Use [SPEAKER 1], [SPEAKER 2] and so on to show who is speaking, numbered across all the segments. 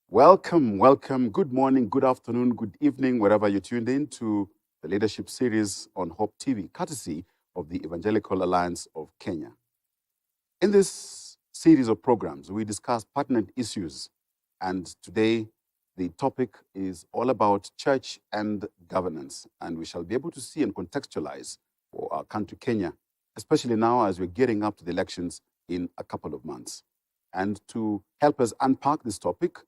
[SPEAKER 1] Welcome, welcome. Good morning, good afternoon, good evening, wherever you tuned in to the leadership series on Hope TV, courtesy of the Evangelical Alliance of Kenya. In this series of programs, we discuss pertinent issues, and today the topic is all about church and governance, and we shall be able to see and contextualize for our country, Kenya, especially now as we're gearing up to the elections in a couple of months. And to help us unpack this topic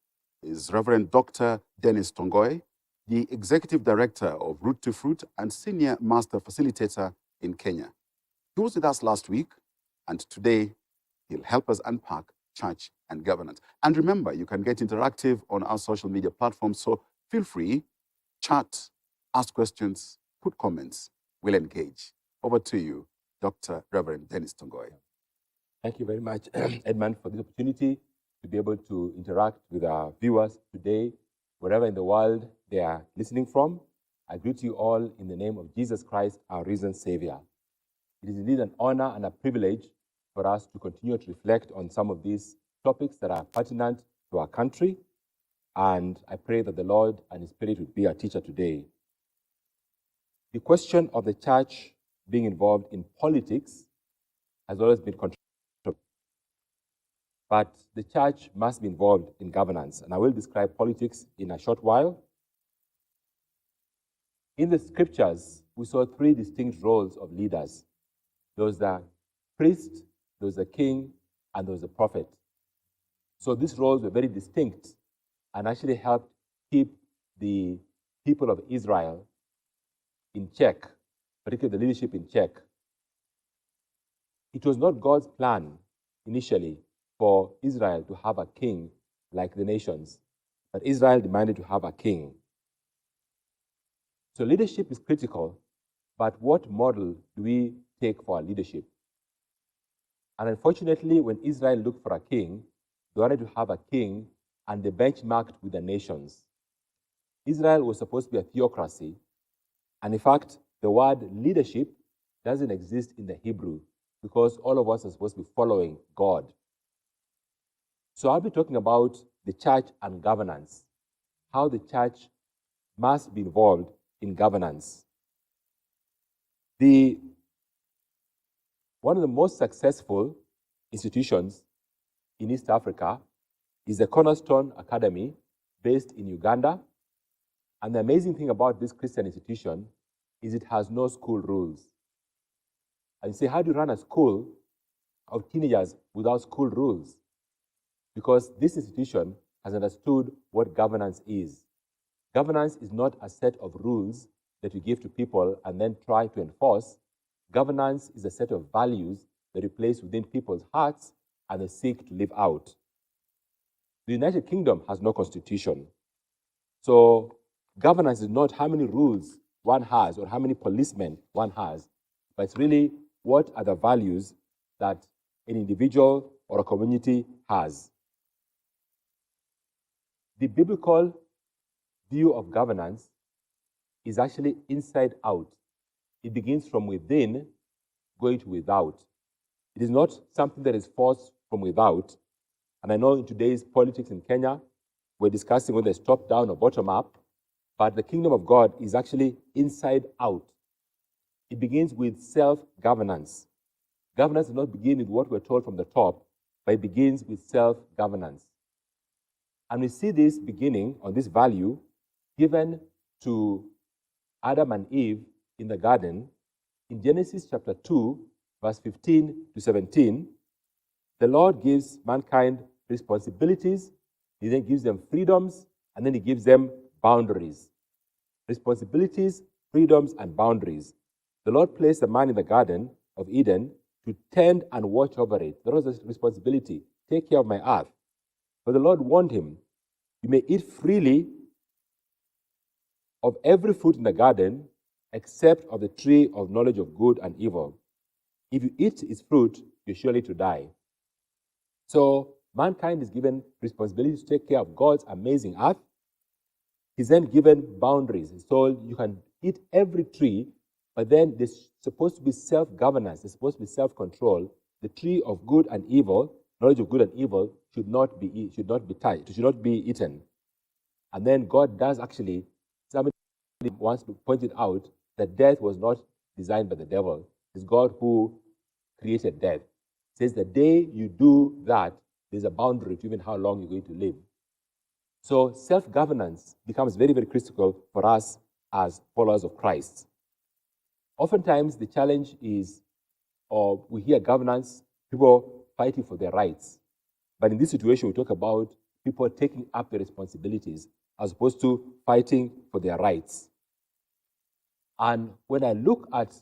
[SPEAKER 1] is Reverend Dr. Dennis Tongoy, the Executive Director of Root to Fruit and Senior Master Facilitator in Kenya. He was with us last week, and today he'll help us unpack church and governance. And remember, you can get interactive on our social media platforms, so feel free, chat, ask questions, put comments. We'll engage. Over to you, Dr. Reverend Dennis Tongoy.
[SPEAKER 2] Thank you very much, Edmund, for this opportunity to be able to interact with our viewers today, wherever in the world they are listening from. I greet you all in the name of Jesus Christ, our risen Savior. It is indeed an honor and a privilege for us to continue to reflect on some of these topics that are pertinent to our country, and I pray that the Lord and His Spirit would be our teacher today. The question of the church being involved in politics has always been controversial. But the church must be involved in governance, and I will describe politics in a short while. In the scriptures, we saw three distinct roles of leaders. There was the priest, there was the king, and there was the prophet. So these roles were very distinct and actually helped keep the people of Israel in check, particularly the leadership in check. It was not God's plan initially for Israel to have a king like the nations, but Israel demanded to have a king. So leadership is critical, but what model do we take for our leadership? And unfortunately, when Israel looked for a king, they wanted to have a king, and they benchmarked with the nations. Israel was supposed to be a theocracy, and in fact, the word leadership doesn't exist in the Hebrew because all of us are supposed to be following God. So I'll be talking about the church and governance, how the church must be involved in governance. One of the most successful institutions in East Africa is the Cornerstone Academy based in Uganda. And the amazing thing about this Christian institution is it has no school rules. And you say, how do you run a school of teenagers without school rules? Because this institution has understood what governance is. Governance is not a set of rules that you give to people and then try to enforce. Governance is a set of values that you place within people's hearts and they seek to live out. The United Kingdom has no constitution. So governance is not how many rules one has or how many policemen one has, but it's really what are the values that an individual or a community has. The biblical view of governance is actually inside out. It begins from within, going to without. It is not something that is forced from without. And I know in today's politics in Kenya, we're discussing whether it's top down or bottom up, but the kingdom of God is actually inside out. It begins with self-governance. Governance does not begin with what we're told from the top, but it begins with self-governance. And we see this beginning on this value given to Adam and Eve in the garden in Genesis chapter 2, verse 15 to 17. The Lord gives mankind responsibilities, He then gives them freedoms, and then He gives them boundaries. Responsibilities, freedoms, and boundaries. The Lord placed the man in the Garden of Eden to tend and watch over it. That was his responsibility. Take care of my earth. But the Lord warned him, you may eat freely of every fruit in the garden except of the tree of knowledge of good and evil. If you eat its fruit, you're surely to die. So mankind is given responsibility to take care of God's amazing earth. He's then given boundaries. He's told you can eat every tree, but then there's supposed to be self-governance. There's supposed to be self-control. The tree of good and evil, knowledge of good and evil, should not be eaten. And then God does actually, somebody wants to point it out, that death was not designed by the devil. It's God who created death. It says the day you do that, there's a boundary to even how long you're going to live. So self-governance becomes very, very critical for us as followers of Christ. Oftentimes, the challenge is, or we hear governance, people fighting for their rights. But in this situation, we talk about people taking up their responsibilities as opposed to fighting for their rights. And when I look at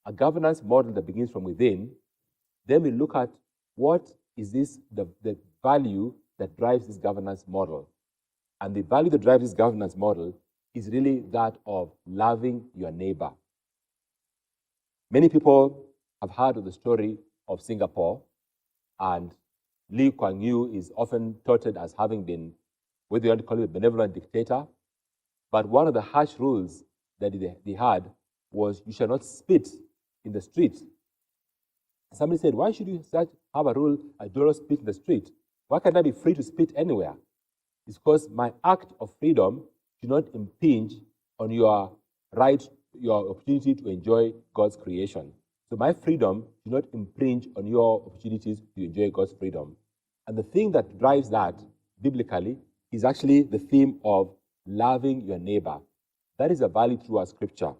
[SPEAKER 2] a governance model that begins from within, then we look at what is the value that drives this governance model. And the value that drives this governance model is really that of loving your neighbor. Many people have heard of the story of Singapore, and Lee Kuan Yew is often touted as having been, whether you want to call it a benevolent dictator, but one of the harsh rules that they had was you shall not spit in the street. Somebody said, why should you have a rule, I do not spit in the street? Why can't I be free to spit anywhere? It's because my act of freedom should not impinge on your right, your opportunity to enjoy God's creation. So my freedom should not impinge on your opportunities to enjoy God's freedom. And the thing that drives that, biblically, is actually the theme of loving your neighbor. That is a value throughout Scripture.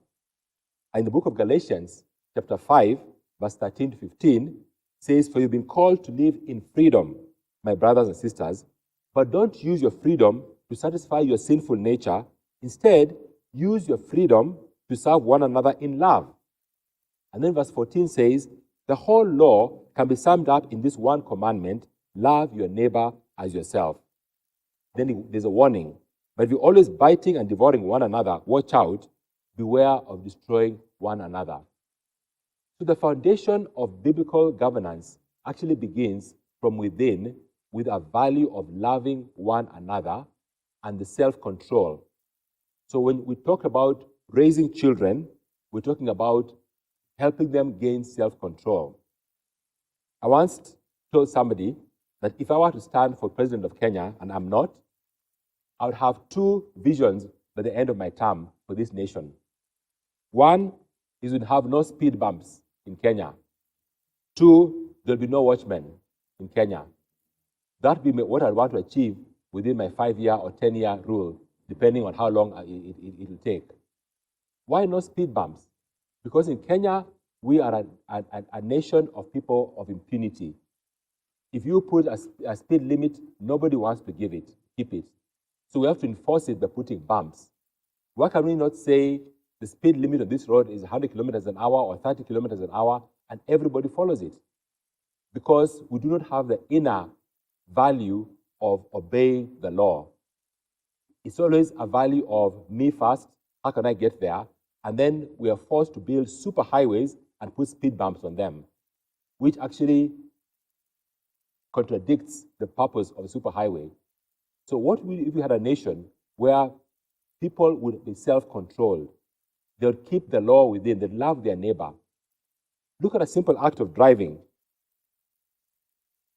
[SPEAKER 2] In the book of Galatians, chapter 5, verse 13 to 15, says, for you've been called to live in freedom, my brothers and sisters, but don't use your freedom to satisfy your sinful nature. Instead, use your freedom to serve one another in love. And then verse 14 says, the whole law can be summed up in this one commandment, love your neighbor as yourself. Then there's a warning. But if you're always biting and devouring one another, watch out, beware of destroying one another. So the foundation of biblical governance actually begins from within with a value of loving one another and the self-control. So when we talk about raising children, we're talking about helping them gain self-control. I once told somebody that if I were to stand for president of Kenya, and I'm not, I would have two visions by the end of my term for this nation. One is we'd have no speed bumps in Kenya. Two, there'll be no watchmen in Kenya. That would be what I want to achieve within my 5-year or 10-year rule, depending on how long it will take. Why no speed bumps? Because in Kenya, we are a nation of people of impunity. If you put a speed limit, nobody wants to keep it. So we have to enforce it by putting bumps. Why can we not say the speed limit on this road is 100 kilometers an hour or 30 kilometers an hour, and everybody follows it? Because we do not have the inner value of obeying the law. It's always a value of me first, how can I get there? And then we are forced to build super highways and put speed bumps on them, which actually contradicts the purpose of a superhighway. So what if we had a nation where people would be self-controlled? They would keep the law within, they'd love their neighbor. Look at a simple act of driving.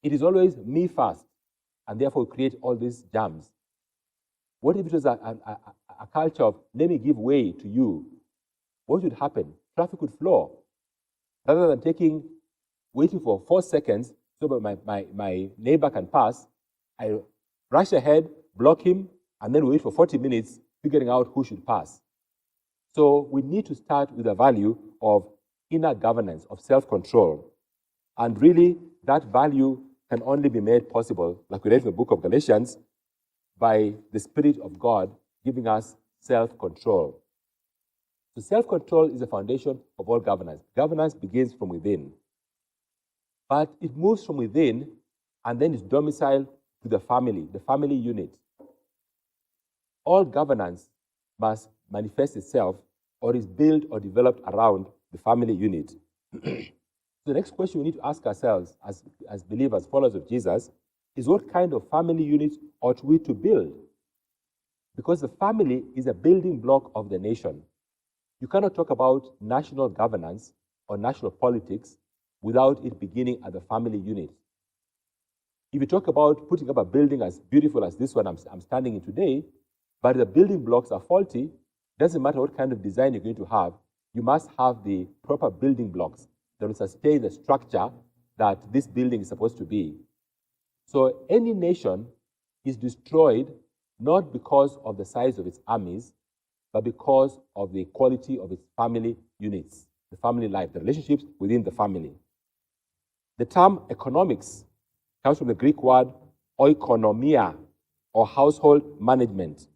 [SPEAKER 2] It is always me first, and therefore create all these jams. What if it was a culture of, let me give way to you? What would happen? Traffic would flow. Rather than waiting for 4 seconds so that my neighbor can pass, I rush ahead, block him, and then wait for 40 minutes figuring out who should pass. So we need to start with the value of inner governance, of self-control. And really, that value can only be made possible, like we read in the book of Galatians, by the Spirit of God giving us self-control. So self-control is the foundation of all governance. Governance begins from within. But it moves from within and then is domiciled to the family unit. All governance must manifest itself or is built or developed around the family unit. So the next question we need to ask ourselves as believers, followers of Jesus, is what kind of family units ought we to build? Because the family is a building block of the nation. You cannot talk about national governance or national politics without it beginning at the family unit. If you talk about putting up a building as beautiful as this one I'm standing in today, but the building blocks are faulty, doesn't matter what kind of design you're going to have, you must have the proper building blocks that will sustain the structure that this building is supposed to be. So any nation is destroyed not because of the size of its armies, but because of the quality of its family units, the family life, the relationships within the family. The term economics comes from the Greek word oikonomia, or household management.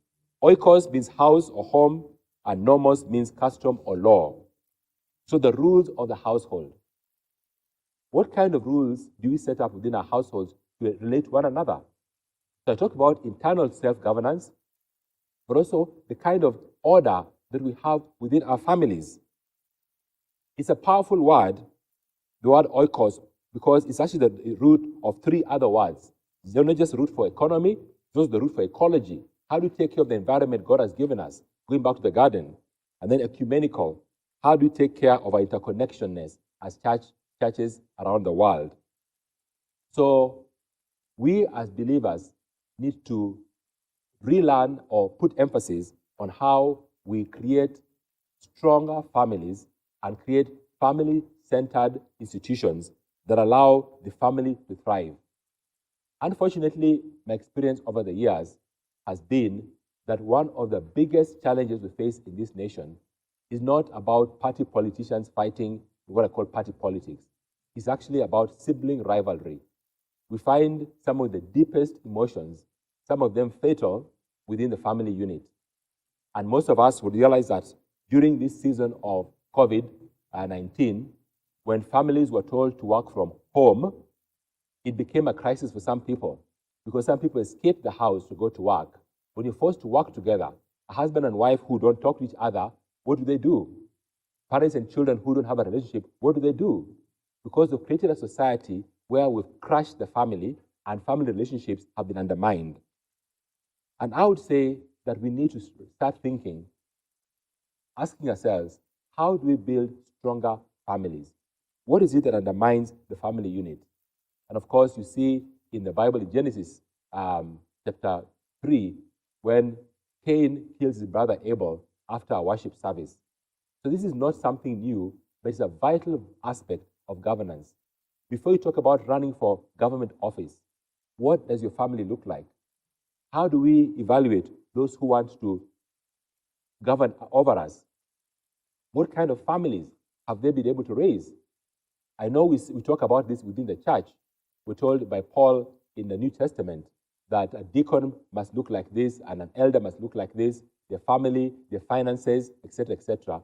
[SPEAKER 2] Oikos means house or home, and nomos means custom or law. So the rules of the household. What kind of rules do we set up within our households to relate to one another? So I talk about internal self-governance, but also the kind of order that we have within our families. It's a powerful word, the word oikos, because it's actually the root of three other words. It's not just the root for economy, it's also the root for ecology. How do we take care of the environment God has given us? Going back to the garden. And then ecumenical. How do we take care of our interconnectedness as churches around the world? So we as believers need to relearn or put emphasis on how we create stronger families and create family-centered institutions that allow the family to thrive. Unfortunately, my experience over the years has been that one of the biggest challenges we face in this nation is not about party politicians fighting what I call party politics. It's actually about sibling rivalry. We find some of the deepest emotions, some of them fatal, within the family unit. And most of us would realize that during this season of COVID-19, when families were told to work from home, it became a crisis for some people because some people escaped the house to go to work. When you're forced to work together, a husband and wife who don't talk to each other, what do? Parents and children who don't have a relationship, what do? Because we've created a society where we've crushed the family and family relationships have been undermined. And I would say that we need to start thinking, asking ourselves, how do we build stronger families? What is it that undermines the family unit? And of course, you see in the Bible, in Genesis chapter 3, when Cain kills his brother Abel after a worship service. So this is not something new, but it's a vital aspect of governance. Before you talk about running for government office, what does your family look like? How do we evaluate those who want to govern over us? What kind of families have they been able to raise? I know we talk about this within the church. We're told by Paul in the New Testament that a deacon must look like this and an elder must look like this, their family, their finances, etc., etc.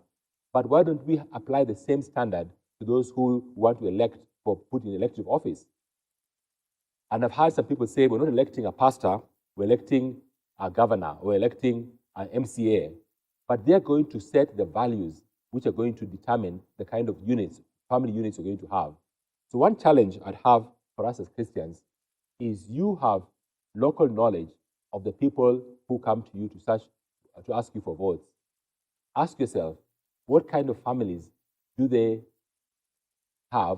[SPEAKER 2] But why don't we apply the same standard to those who want to elect for put in elective office? And I've heard some people say, we're not electing a pastor, we're electing a governor, we're electing an MCA. But they're going to set the values which are going to determine the kind of units, family units you're going to have. So one challenge I'd have for us as Christians is you have local knowledge of the people who come to you to ask you for votes. Ask yourself, what kind of families do they have,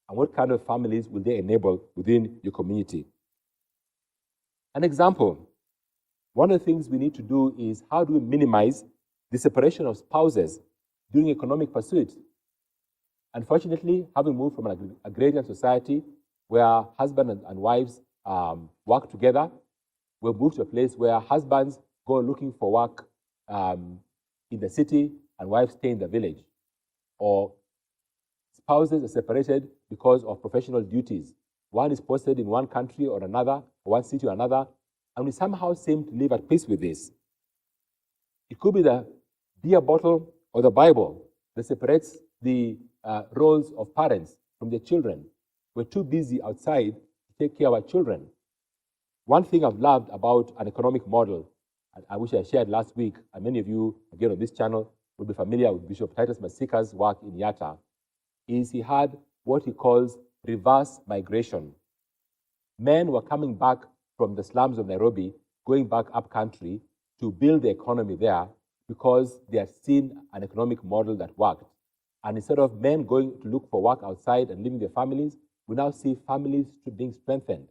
[SPEAKER 2] and what kind of families will they enable within your community? An example, one of the things we need to do is how do we minimize the separation of spouses during economic pursuit? Unfortunately, having moved from an agrarian society where husbands and wives work together, we've moved to a place where husbands go looking for work in the city and wives stay in the village. Or spouses are separated because of professional duties. One is posted in one country or another, or one city or another, and we somehow seem to live at peace with this. It could be the beer bottle or the Bible that separates the roles of parents from their children. We're too busy outside to take care of our children. One thing I've loved about an economic model, I wish I shared last week, and many of you, again on this channel, will be familiar with Bishop Titus Masika's work in Yatta, is he had what he calls reverse migration. Men were coming back from the slums of Nairobi, going back up country to build the economy there because they had seen an economic model that worked. And instead of men going to look for work outside and leaving their families, we now see families being strengthened.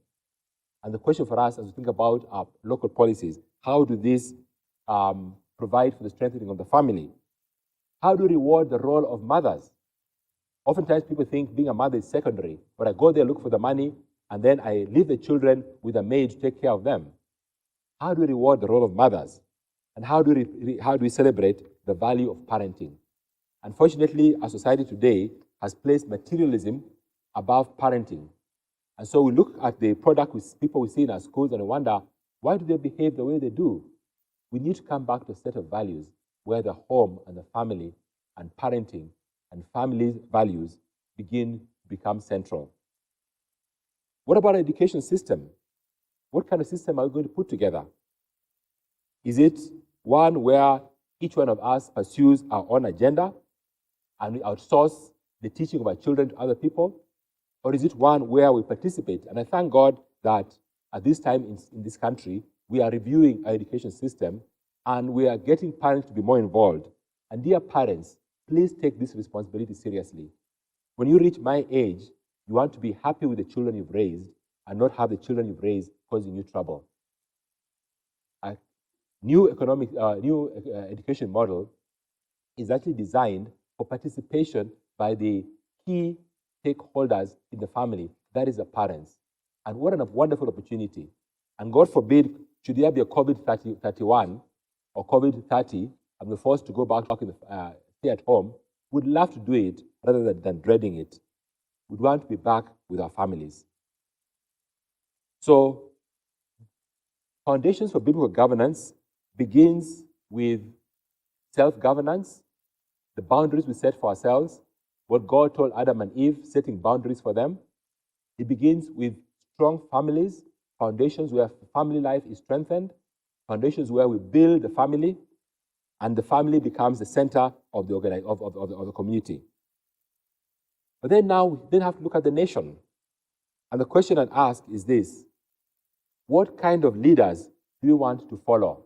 [SPEAKER 2] And the question for us as we think about our local policies, how do these provide for the strengthening of the family? How do we reward the role of mothers? Oftentimes people think being a mother is secondary, but I go there, look for the money, and then I leave the children with a maid to take care of them. How do we reward the role of mothers? And how do we celebrate the value of parenting? Unfortunately, our society today has placed materialism above parenting. And so we look at the product with people we see in our schools and we wonder, why do they behave the way they do? We need to come back to a set of values where the home and the family and parenting and family values begin to become central. What about our education system? What kind of system are we going to put together? Is it one where each one of us pursues our own agenda and we outsource the teaching of our children to other people? Or is it one where we participate? And I thank God that at this time in this country, we are reviewing our education system and we are getting parents to be more involved. And dear parents, please take this responsibility seriously. When you reach my age, you want to be happy with the children you've raised and not have the children you've raised causing you trouble. A new education model is actually designed for participation by the key stakeholders in the family, that is the parents. And what a wonderful opportunity. And God forbid, should there be a COVID-31 or COVID-30, and we're forced to go back in stay at home, we'd love to do it rather than dreading it. We'd want to be back with our families. So, foundations for biblical governance begins with self-governance, the boundaries we set for ourselves, what God told Adam and Eve, setting boundaries for them. It begins with strong families, foundations where family life is strengthened, foundations where we build the family, and the family becomes the center of the community. But then now we then have to look at the nation. And the question I'd ask is this: what kind of leaders do we want to follow,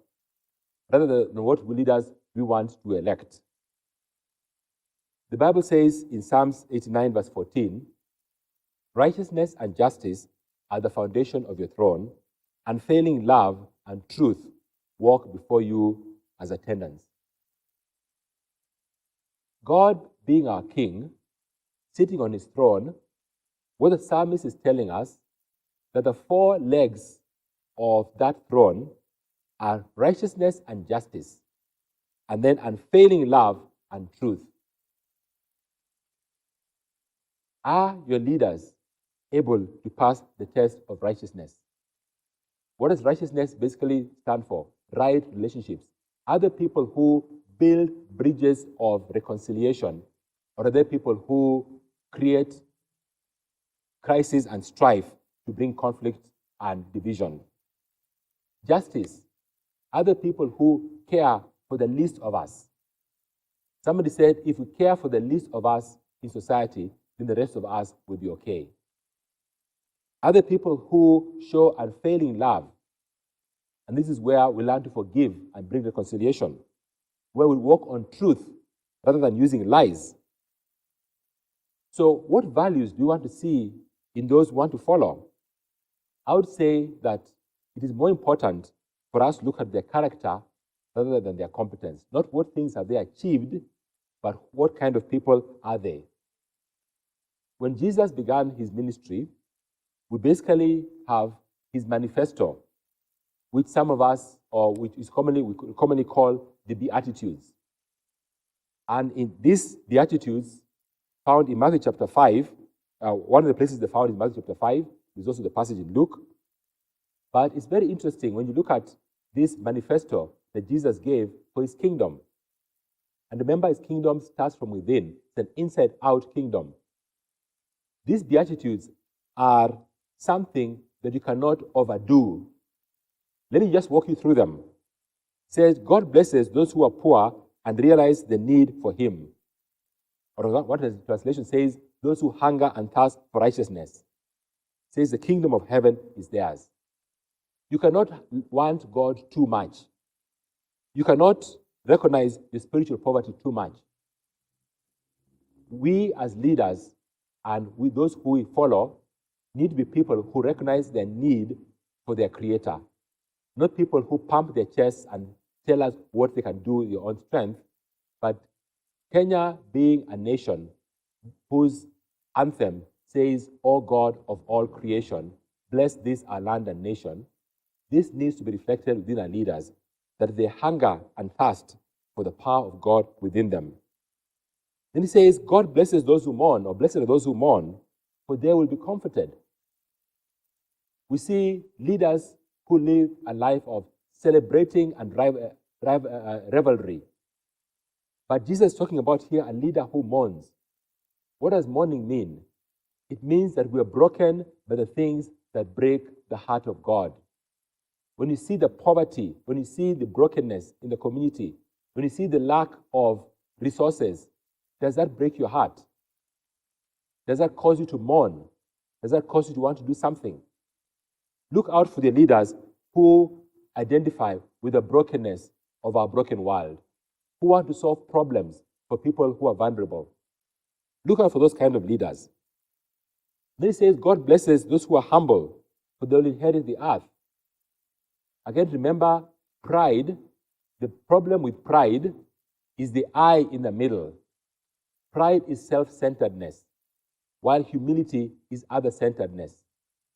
[SPEAKER 2] rather than what leaders we want to elect? The Bible says in Psalms 89, verse 14, righteousness and justice are the foundation of your throne, unfailing love and truth walk before you as attendants. God being our king, sitting on his throne, what the psalmist is telling us, that the four legs of that throne are righteousness and justice, and then unfailing love and truth. Are your leaders able to pass the test of righteousness? What does righteousness basically stand for? Right relationships. Are there people who build bridges of reconciliation, or are there people who create crisis and strife to bring conflict and division? Justice. Are there people who care for the least of us? Somebody said, if we care for the least of us in society, then the rest of us will be okay. Are there people who show unfailing love? And this is where we learn to forgive and bring reconciliation, where we walk on truth rather than using lies. So what values do you want to see in those who want to follow? I would say that it is more important for us to look at their character rather than their competence. Not what things have they achieved, but what kind of people are they? When Jesus began his ministry, we basically have his manifesto, which some of us, or which is we commonly call the Beatitudes. And in these Beatitudes, found in Matthew chapter 5, one of the places they found is Matthew chapter 5. There's also the passage in Luke. But it's very interesting when you look at this manifesto that Jesus gave for his kingdom. And remember, his kingdom starts from within. It's an inside-out kingdom. These Beatitudes are something that you cannot overdo. Let me just walk you through them. It says, God blesses those who are poor and realize the need for him. Or what the translation says, those who hunger and thirst for righteousness. says the kingdom of heaven is theirs. You cannot want God too much. You cannot recognize your spiritual poverty too much. We as leaders and with those who we follow need to be people who recognize their need for their Creator, not people who pump their chests and tell us what they can do with their own strength, but Kenya being a nation whose anthem says, "O God of all creation, bless this our land and nation," this needs to be reflected within our leaders, that they hunger and thirst for the power of God within them. Then he says, God blesses those who mourn, or blessed are those who mourn, for they will be comforted. We see leaders who live a life of celebrating and revelry. But Jesus is talking about here a leader who mourns. What does mourning mean? It means that we are broken by the things that break the heart of God. When you see the poverty, when you see the brokenness in the community, when you see the lack of resources, does that break your heart? Does that cause you to mourn? Does that cause you to want to do something? Look out for the leaders who identify with the brokenness of our broken world, who want to solve problems for people who are vulnerable. Look out for those kind of leaders. Then he says, God blesses those who are humble, for they will inherit the earth. Again, remember, pride, the problem with pride is the I in the middle. Pride is self-centeredness, while humility is other-centeredness.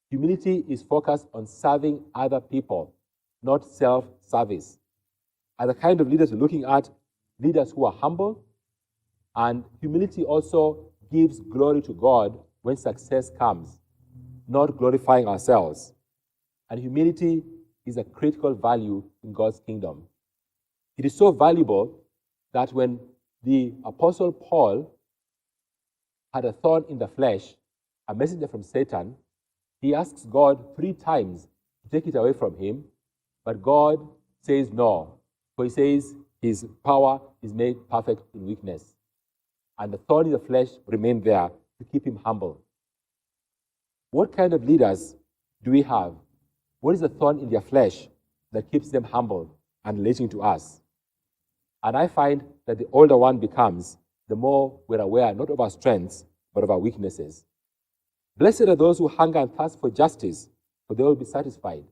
[SPEAKER 2] Humility is focused on serving other people, not self-service. And the kind of leaders we're looking at, leaders who are humble, and humility also gives glory to God when success comes, not glorifying ourselves. And humility is a critical value in God's kingdom. It is so valuable that when the Apostle Paul had a thorn in the flesh, a messenger from Satan, he asks God 3 times to take it away from him, but God says no. For he says his power is made perfect in weakness. And the thorn in the flesh remained there to keep him humble. What kind of leaders do we have? What is the thorn in their flesh that keeps them humble and relating to us? And I find that the older one becomes, the more we're aware not of our strengths, but of our weaknesses. Blessed are those who hunger and thirst for justice, for they will be satisfied.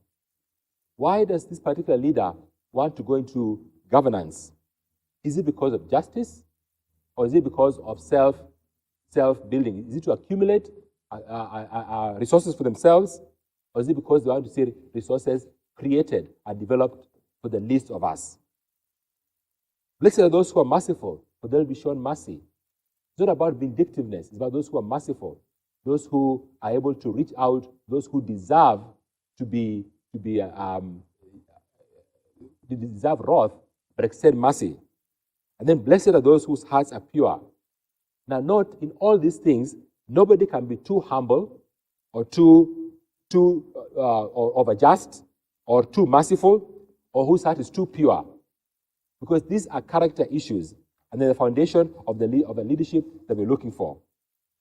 [SPEAKER 2] Why does this particular leader want to go into governance? Is it because of justice? Or is it because of self-building? Is it to accumulate resources for themselves? Or is it because they want to see resources created and developed for the least of us? Blessed are those who are merciful, for they will be shown mercy. It's not about vindictiveness. It's about those who are merciful, those who are able to reach out, those who deserve deserve wrath, but extend mercy. And then blessed are those whose hearts are pure. Now note, in all these things, nobody can be too humble or too overjust or too merciful or whose heart is too pure. Because these are character issues and they're the foundation of the leadership that we're looking for.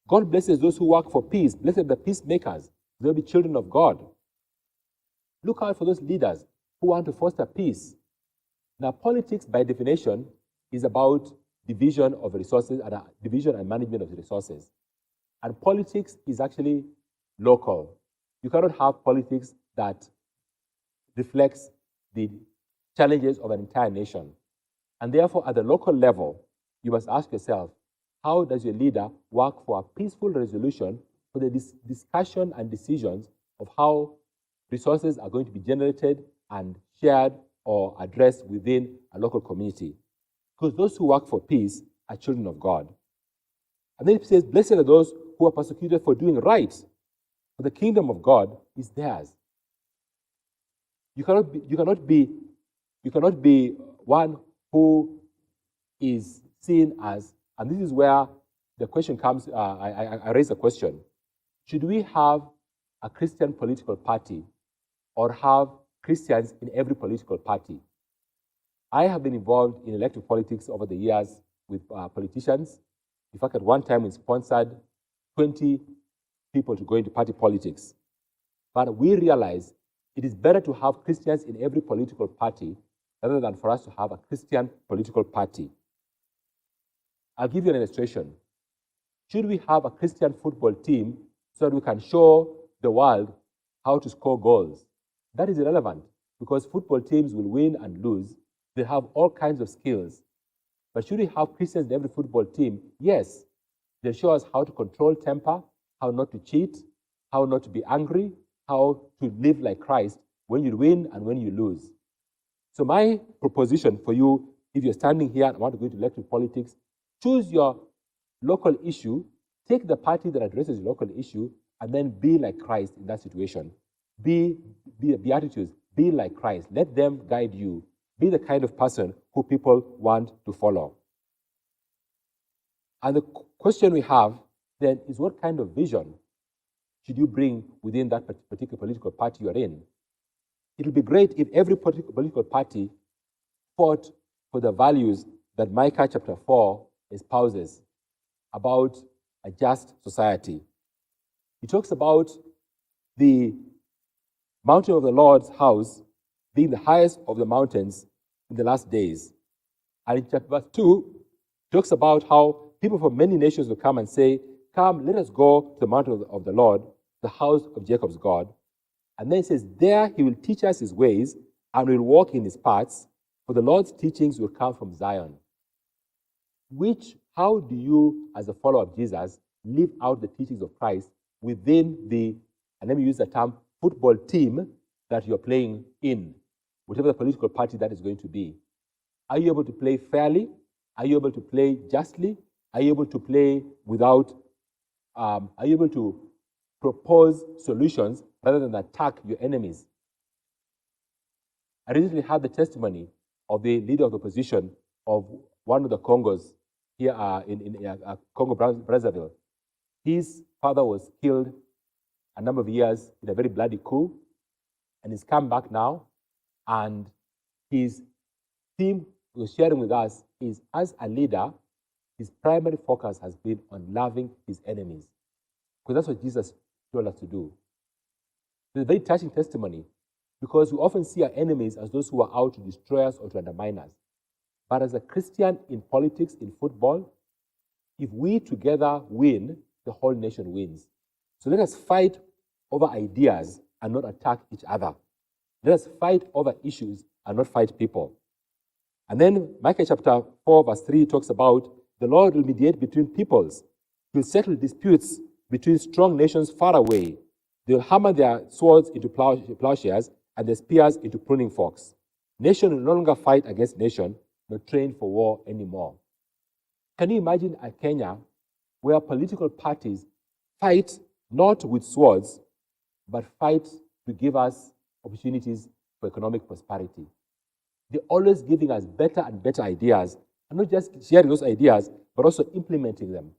[SPEAKER 2] God blesses those who work for peace. Blessed are the peacemakers. They'll be children of God. Look out for those leaders who want to foster peace. Now, politics, by definition, is about division of resources and division and management of resources. And politics is actually local. You cannot have politics that reflects the challenges of an entire nation. And therefore, at the local level, you must ask yourself, how does your leader work for a peaceful resolution for the discussion and decisions of how resources are going to be generated and shared or addressed within a local community? Because those who work for peace are children of God. And then it says, blessed are those who are persecuted for doing right, for the kingdom of God is theirs. You cannot be one who is seen as, and this is where the question comes, I raise the question, should we have a Christian political party or have Christians in every political party? I have been involved in elective politics over the years with politicians. In fact, at one time we sponsored 20 people to go into party politics. But we realize it is better to have Christians in every political party rather than for us to have a Christian political party. I'll give you an illustration. Should we have a Christian football team so that we can show the world how to score goals? That is irrelevant because football teams will win and lose. They have all kinds of skills. But should we have Christians in every football team? Yes. They show us how to control temper, how not to cheat, how not to be angry, how to live like Christ when you win and when you lose. So my proposition for you, if you're standing here and want to go into electoral politics, choose your local issue, take the party that addresses your local issue, and then be like Christ in that situation. Be Beatitudes, be like Christ. Let them guide you. Be the kind of person who people want to follow. And the question we have then is, what kind of vision should you bring within that particular political party you're in? It would be great if every political party fought for the values that Micah chapter 4 espouses about a just society. He talks about the mountain of the Lord's house being the highest of the mountains in the last days. And in chapter verse 2, talks about how people from many nations will come and say, come, let us go to the mountain of the Lord, the house of Jacob's God. And then it says, there he will teach us his ways and will walk in his paths, for the Lord's teachings will come from Zion. How do you, as a follower of Jesus, live out the teachings of Christ within the, and let me use the term, football team that you're playing in, whatever the political party that is going to be? Are you able to play fairly? Are you able to play justly? Are you able to play without, are you able to propose solutions rather than attack your enemies? I recently had the testimony of the leader of the opposition of one of the Congos here in Congo Brazzaville. His father was killed a number of years in a very bloody coup, and he's come back now, and his theme he was sharing with us is, as a leader, his primary focus has been on loving his enemies, because that's what Jesus told us to do. It's a very touching testimony, because we often see our enemies as those who are out to destroy us or to undermine us. But as a Christian in politics, in football, if we together win, the whole nation wins. So let us fight over ideas and not attack each other. Let us fight over issues and not fight people. And then Micah chapter 4 verse 3 talks about the Lord will mediate between peoples. He will settle disputes between strong nations far away. They will hammer their swords into plowshares and their spears into pruning forks. Nation will no longer fight against nation, not train for war anymore. Can you imagine a Kenya where political parties fight not with swords, but fight to give us opportunities for economic prosperity? They're always giving us better and better ideas, and not just sharing those ideas, but also implementing them.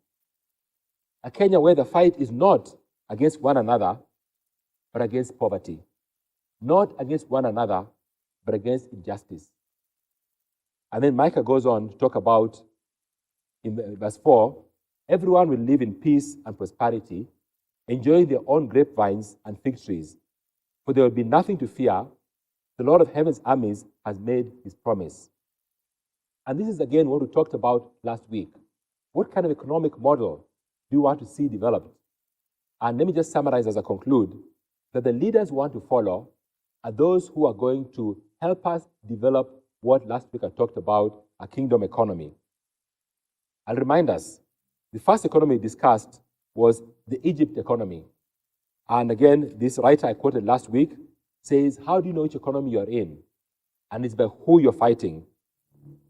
[SPEAKER 2] A Kenya where the fight is not against one another, but against poverty. Not against one another, but against injustice. And then Micah goes on to talk about, in verse 4, everyone will live in peace and prosperity, enjoying their own grapevines and fig trees, for there will be nothing to fear. The Lord of heaven's armies has made his promise. And this is again what we talked about last week. What kind of economic model do you want to see developed? And let me just summarize as I conclude that the leaders we want to follow are those who are going to help us develop what last week I talked about, a kingdom economy. I'll remind us, the first economy discussed was the Egypt economy. And again, this writer I quoted last week says, how do you know which economy you're in? And it's by who you're fighting.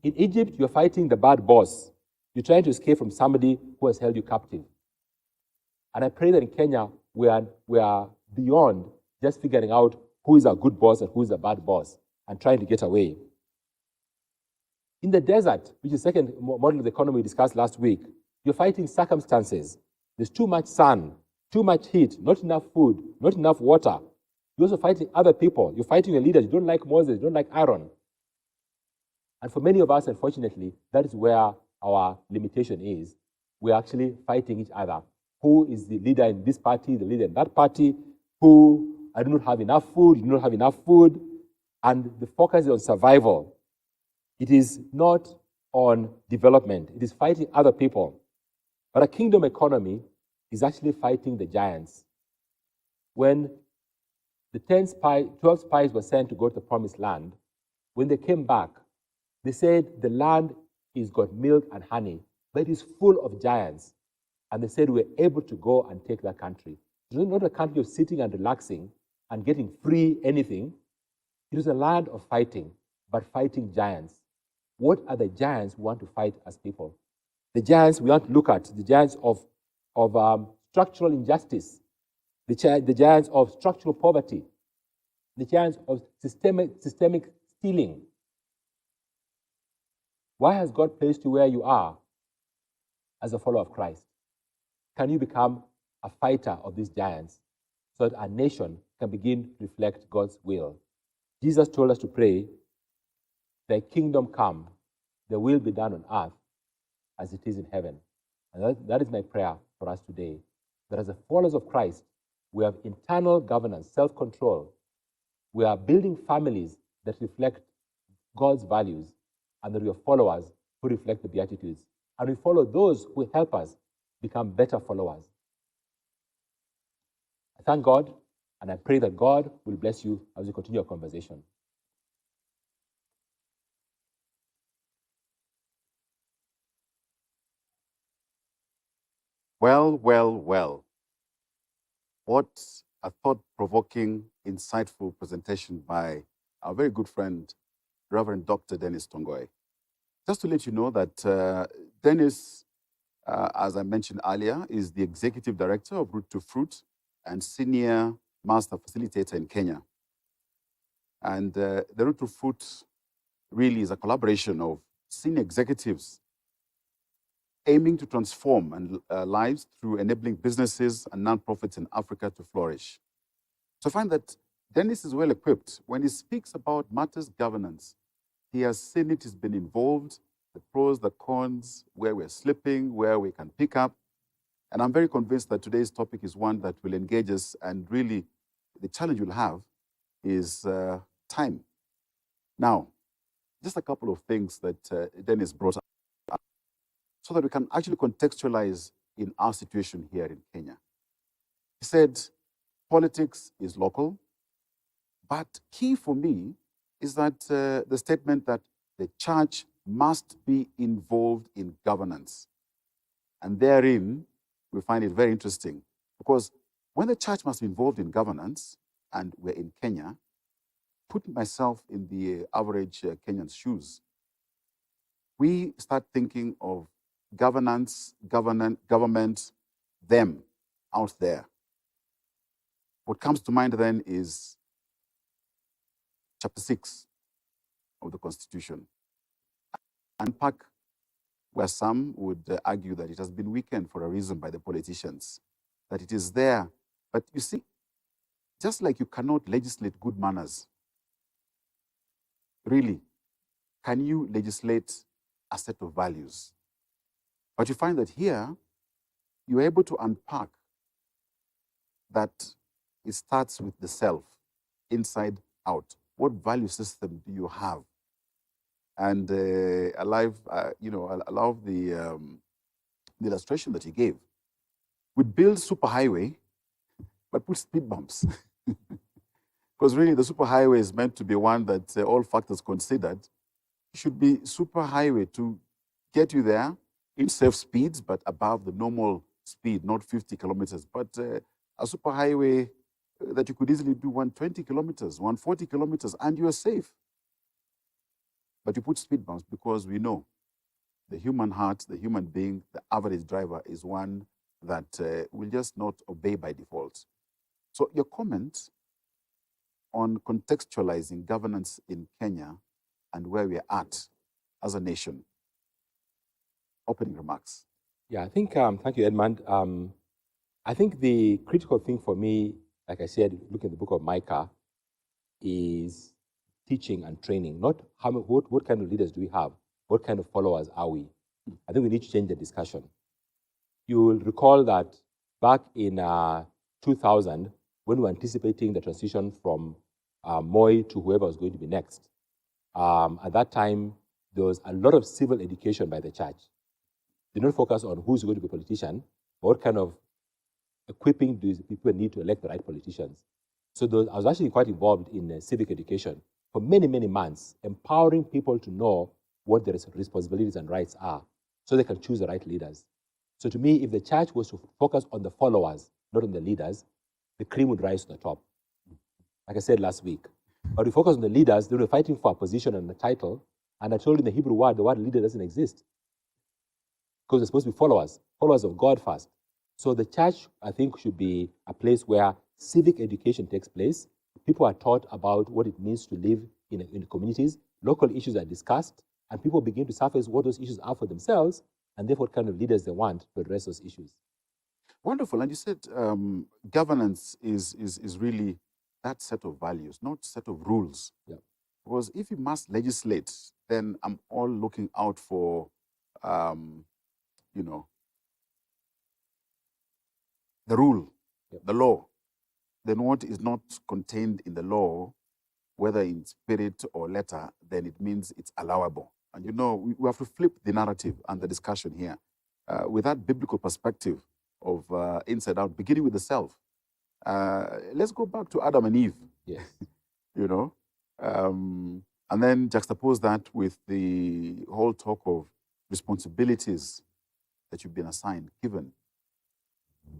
[SPEAKER 2] In Egypt, you're fighting the bad boss. You're trying to escape from somebody who has held you captive. And I pray that in Kenya, we are beyond just figuring out who is a good boss and who is a bad boss and trying to get away. In the desert, which is the second model of the economy we discussed last week, you're fighting circumstances. There's too much sun, too much heat, not enough food, not enough water. You're also fighting other people. You're fighting your leaders. You don't like Moses, you don't like Aaron. And for many of us, unfortunately, that is where our limitation is. We're actually fighting each other. Who is the leader in this party, the leader in that party? Who I do not have enough food, you do not have enough food, and the focus is on survival. It is not on development. It is fighting other people. But a kingdom economy is actually fighting the giants. When the 12 spies were sent to go to the promised land, when they came back, they said the land is got milk and honey, but it is full of giants. And they said we're able to go and take that country. It was not a country of sitting and relaxing and getting free anything. It was a land of fighting, but fighting giants. What are the giants we want to fight as people? The giants we want to look at, the giants of structural injustice, the giants of structural poverty, the giants of systemic stealing. Why has God placed you where you are as a follower of Christ? Can you become a fighter of these giants so that our nation can begin to reflect God's will? Jesus told us to pray, thy kingdom come, the will be done on earth as it is in heaven. And that is my prayer for us today, that as the followers of Christ, we have internal governance, self-control. We are building families that reflect God's values, and that we are followers who reflect the Beatitudes. And we follow those who help us become better followers. I thank God, and I pray that God will bless you as we continue our conversation.
[SPEAKER 1] Well, well, well. What a thought-provoking, insightful presentation by our very good friend, Reverend Dr. Dennis Tongoy. Just to let you know that Dennis, as I mentioned earlier, is the Executive Director of Root to Fruit and Senior Master Facilitator in Kenya. And the Root to Fruit really is a collaboration of senior executives aiming to transform lives through enabling businesses and nonprofits in Africa to flourish. So I find that Dennis is well equipped. When he speaks about matters governance, he has seen it, he's been involved, the pros, the cons, where we're slipping, where we can pick up. And I'm very convinced that today's topic is one that will engage us, and really the challenge we'll have is time. Now, just a couple of things that Dennis brought up so that we can actually contextualize in our situation here in Kenya. He said, politics is local, but key for me is that the statement that the church must be involved in governance. And therein, we find it very interesting, because when the church must be involved in governance, and we're in Kenya, put myself in the average Kenyan's shoes, we start thinking of governance, government, them out there. What comes to mind then is chapter 6 of the Constitution. Unpack where some would argue that it has been weakened for a reason by the politicians, that it is there. But you see, just like you cannot legislate good manners, really, can you legislate a set of values? But you find that here, you're able to unpack that it starts with the self, inside out. What value system do you have? And I love the illustration that he gave. We build superhighway, but put speed bumps. Because really, the superhighway is meant to be one that all factors considered should be superhighway to get you there in safe speeds, but above the normal speed, not 50 kilometers, but a superhighway that you could easily do 120 kilometers, 140 kilometers, and you are safe. But you put speed bumps because we know the human heart, the human being, the average driver is one that will just not obey by default. So your comment on contextualizing governance in Kenya and where we're at as a nation. Opening remarks.
[SPEAKER 2] Yeah, I think, thank you, Edmund. I think the critical thing for me, like I said, look at the book of Micah, is teaching and training. Not what kind of leaders do we have? What kind of followers are we? I think we need to change the discussion. You will recall that back in 2000, when we were anticipating the transition from Moi to whoever was going to be next. At that time, there was a lot of civil education by the church. They did not focus on who's going to be a politician, but what kind of equipping do people need to elect the right politicians. So I was actually quite involved in civic education for many, many months, empowering people to know what their responsibilities and rights are so they can choose the right leaders. So to me, if the church was to focus on the followers, not on the leaders, the cream would rise to the top, like I said last week. But we focus on the leaders, they were fighting for a position and a title, and I told you in the Hebrew word, the word leader doesn't exist. Because they're supposed to be followers of God first. So the church, I think, should be a place where civic education takes place. People are taught about what it means to live in communities. Local issues are discussed, and people begin to surface what those issues are for themselves, and therefore what kind of leaders they want to address those issues.
[SPEAKER 1] Wonderful. And you said governance is really that set of values, not set of rules.
[SPEAKER 2] Yeah.
[SPEAKER 1] Because if you must legislate, then I'm all looking out for, the rule, the law. Then what is not contained in the law, whether in spirit or letter, then it means it's allowable. And we have to flip the narrative and the discussion here with that biblical perspective of inside out, beginning with the self. Let's go back to Adam and Eve.
[SPEAKER 2] Yes.
[SPEAKER 1] And then juxtapose that with the whole talk of responsibilities that you've been assigned, given.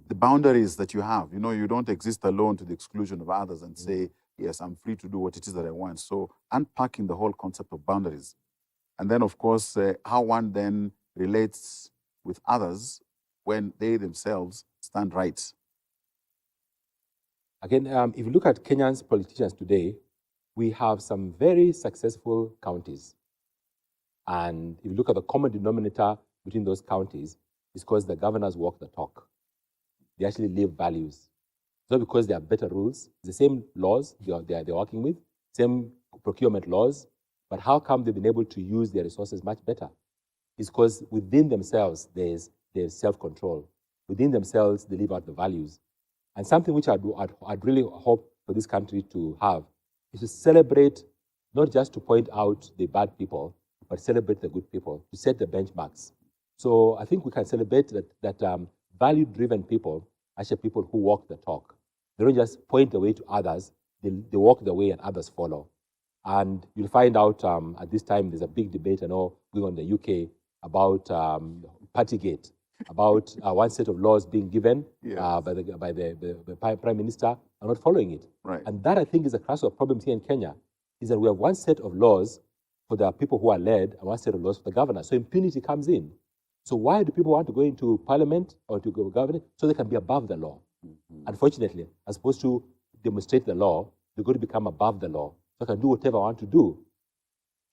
[SPEAKER 1] The boundaries that you have. You don't exist alone to the exclusion of others and say, yes, I'm free to do what it is that I want. So unpacking the whole concept of boundaries. And then, of course, how one then relates with others when they themselves stand right.
[SPEAKER 2] Again, if you look at Kenyan's politicians today, we have some very successful counties. And if you look at the common denominator between those counties, it's because the governors walk the talk. They actually live values. It's not because they have better rules. It's the same laws they're working with, same procurement laws, but how come they've been able to use their resources much better? It's because within themselves, there's self-control. Within themselves, they live out the values. And something which I'd really hope for this country to have is to celebrate, not just to point out the bad people, but celebrate the good people, to set the benchmarks. So I think we can celebrate that value-driven people, actually people who walk the talk. They don't just point the way to others, they walk the way and others follow. And you'll find out at this time, there's a big debate, I know, going on in the UK about Partygate, about one set of laws being given by the Prime Minister and not following it.
[SPEAKER 1] Right.
[SPEAKER 2] And that, I think, is a class of problems here in Kenya, is that we have one set of laws for the people who are led and one set of laws for the governor. So impunity comes in. So why do people want to go into parliament or to go government? So they can be above the law. Mm-hmm. Unfortunately, as opposed to demonstrate the law, they're going to become above the law. So I can do whatever I want to do.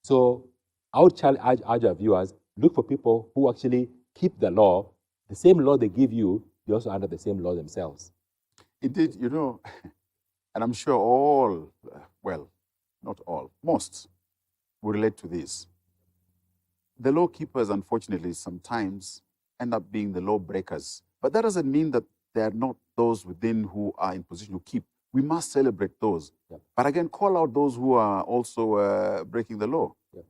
[SPEAKER 2] So I would urge our viewers, look for people who actually keep the law. The same law they give you, they're also under the same law themselves.
[SPEAKER 1] Indeed, and I'm sure all, well, not all, most will relate to this. The law keepers, unfortunately, sometimes end up being the law breakers. But that doesn't mean that they are not those within who are in position to keep. We must celebrate those. Yep. But again, call out those who are also breaking the law. Yep.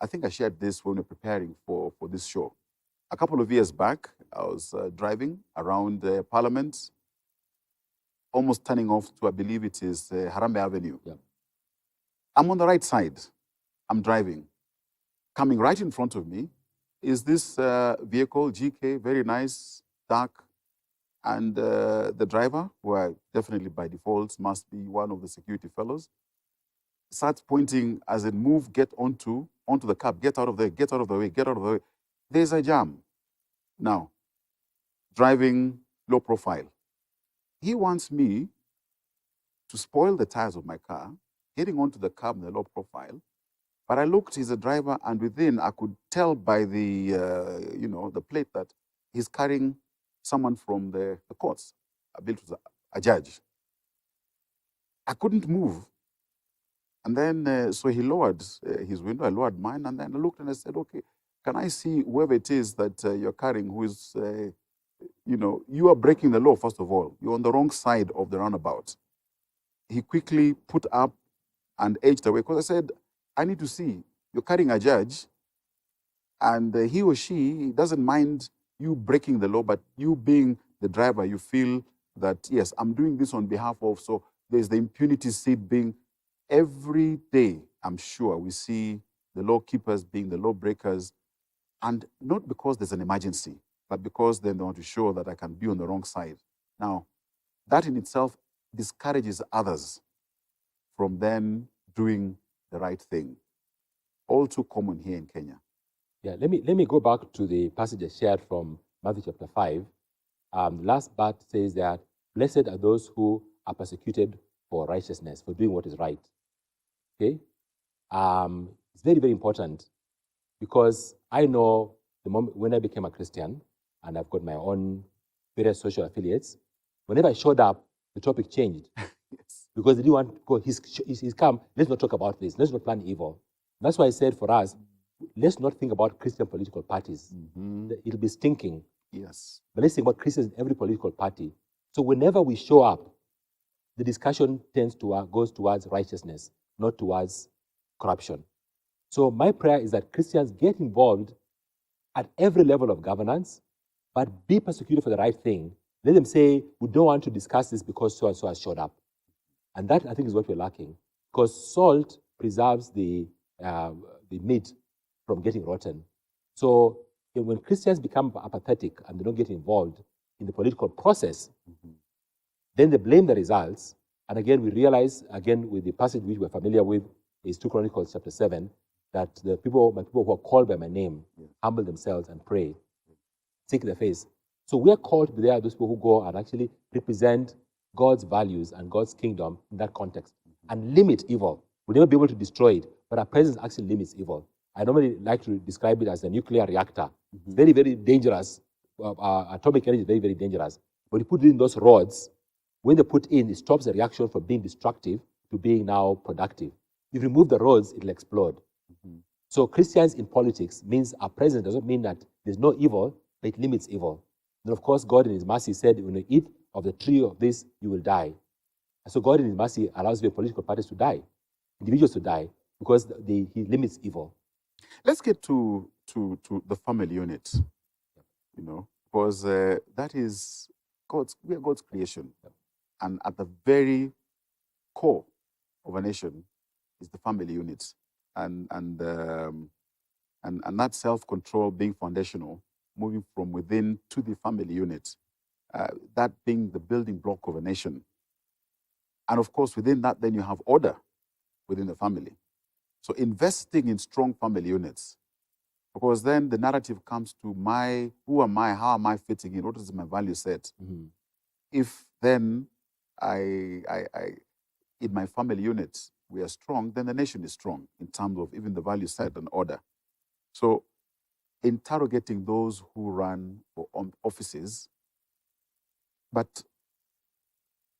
[SPEAKER 1] I think I shared this when we were preparing for this show. A couple of years back, I was driving around Parliament, almost turning off to, I believe it is Harambe Avenue. Yep. I'm on the right side. I'm driving. Coming right in front of me is this vehicle, GK, very nice, dark, and the driver, who I definitely by default must be one of the security fellows, starts pointing as in move, get onto the cab, get out of there, get out of the way, get out of the way. There's a jam. Now, driving low profile. He wants me to spoil the tires of my car, getting onto the cab in the low profile. But I looked, he's a driver, and within, I could tell by the, the plate that he's carrying someone from the courts. I believe it was a judge. I couldn't move. And then, so he lowered his window, I lowered mine, and then I looked and I said, okay, can I see whoever it is that you're carrying who is, you are breaking the law, first of all. You're on the wrong side of the roundabout. He quickly put up and edged away because I said, I need to see. You're carrying a judge, and he or she doesn't mind you breaking the law, but you being the driver, you feel that, yes, I'm doing this on behalf of, so there's the impunity seat being, every day, I'm sure, we see the law keepers being the law breakers, and not because there's an emergency, but because then they want to show that I can be on the wrong side. Now, that in itself discourages others from then doing the right thing. All too common here in Kenya.
[SPEAKER 2] Yeah, let me go back to the passage I shared from Matthew chapter 5. The last part says that, blessed are those who are persecuted for righteousness, for doing what is right. Okay? It's very, very important, because I know the moment when I became a Christian, and I've got my own various social affiliates, whenever I showed up, the topic changed.
[SPEAKER 1] Yes.
[SPEAKER 2] Because they didn't want to go, he's come, let's not talk about this, let's not plan evil. That's why I said for us, let's not think about Christian political parties. It'll be stinking.
[SPEAKER 1] Yes.
[SPEAKER 2] But let's think about Christians in every political party. So whenever we show up, the discussion goes towards righteousness, not towards corruption. So my prayer is that Christians get involved at every level of governance, but be persecuted for the right thing. Let them say, we don't want to discuss this because so and so has showed up. And that, I think, is what we're lacking. Because salt preserves the meat from getting rotten. So when Christians become apathetic and they don't get involved in the political process, then they blame the results. And again, we realize, again, with the passage which we're familiar with, is 2 Chronicles chapter 7, that my people who are called by my name humble themselves and pray, seek their face. So we are called to be there, those people who go and actually represent God's values and God's kingdom in that context and limit evil. We'll never be able to destroy it, but our presence actually limits evil. I normally like to describe it as a nuclear reactor. It's very, very dangerous. Atomic energy is very, very dangerous. But you put it in those rods, when they put in, it stops the reaction from being destructive to being now productive. If you remove the rods, it'll explode. So Christians in politics means our presence doesn't mean that there's no evil, but it limits evil. And of course, God in His mercy said, when you eat of the tree of this, you will die. And so God in His mercy allows the political parties to die, individuals to die, because He limits evil.
[SPEAKER 1] Let's get to the family unit, because that is we are God's creation. And at the very core of a nation is the family unit. And that self-control being foundational, moving from within to the family unit, that being the building block of a nation. And of course, within that, then you have order within the family. So investing in strong family units, because then the narrative comes to who am I, how am I fitting in, what is my value set? If then in my family unit, we are strong, then the nation is strong in terms of even the value set and order. So interrogating those who run for offices, but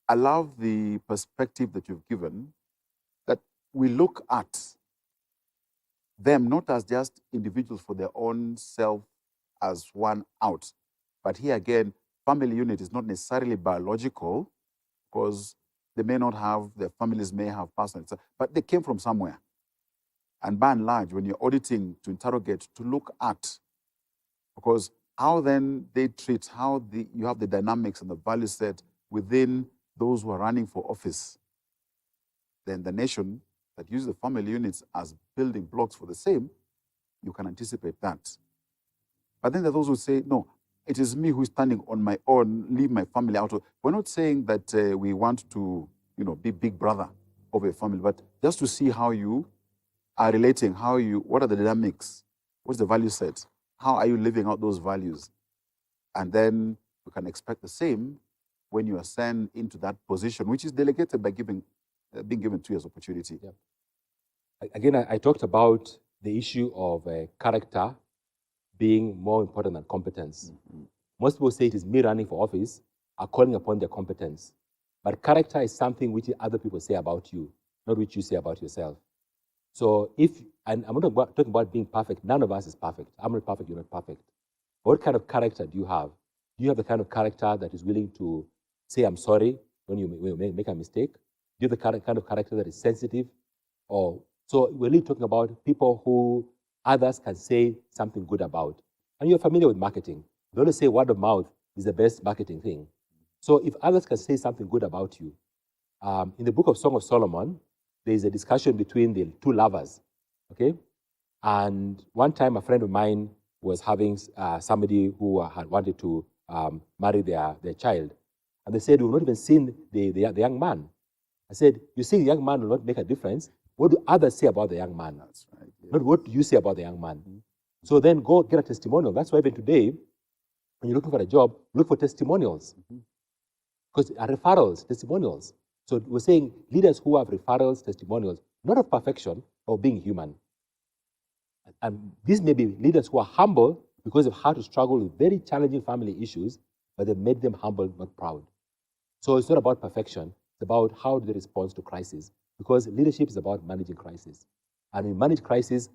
[SPEAKER 1] I love the perspective that you've given, that we look at them not as just individuals for their own self as one out. But here again, family unit is not necessarily biological, because they may not have, their families may have personal, but they came from somewhere. And by and large, when you're auditing to interrogate, to look at, because how then they treat, you have the dynamics and the value set within those who are running for office, then the nation that uses the family units as building blocks for the same, you can anticipate that. But then there are those who say, no, it is me who is standing on my own, leave my family out of. We're not saying that we want to, be big brother of a family, but just to see how you are relating, what are the dynamics, what's the value set, how are you living out those values? And then you can expect the same when you ascend into that position, which is delegated by being given 2 years opportunity.
[SPEAKER 2] Yeah. Again, I talked about the issue of character being more important than competence. Most people say it is me running for office, are calling upon their competence. But character is something which other people say about you, not which you say about yourself. So and I'm not talking about being perfect. None of us is perfect. I'm not perfect, you're not perfect. What kind of character do you have? Do you have the kind of character that is willing to say, I'm sorry when you make a mistake? Do you have the kind of character that is sensitive? So we're really talking about people who others can say something good about. And you're familiar with marketing. They always say word of mouth is the best marketing thing. So if others can say something good about you, in the book of Song of Solomon, there is a discussion between the two lovers, okay? And one time a friend of mine was having somebody who had wanted to marry their child. And they said, we've not even seen the young man. I said, you see, the young man will not make a difference. What do others say about the young man?
[SPEAKER 1] That's right. Yes.
[SPEAKER 2] Not what do you say about the young man. Mm-hmm. So then go get a testimonial. That's why even today, when you're looking for a job, look for testimonials. Because referrals, testimonials. So we're saying leaders who have referrals, testimonials, not of perfection, but of being human. And these may be leaders who are humble because they've had to struggle with very challenging family issues, but they've made them humble, not proud. So it's not about perfection. It's about how do they respond to crisis. Because leadership is about managing crisis. And when you manage crisis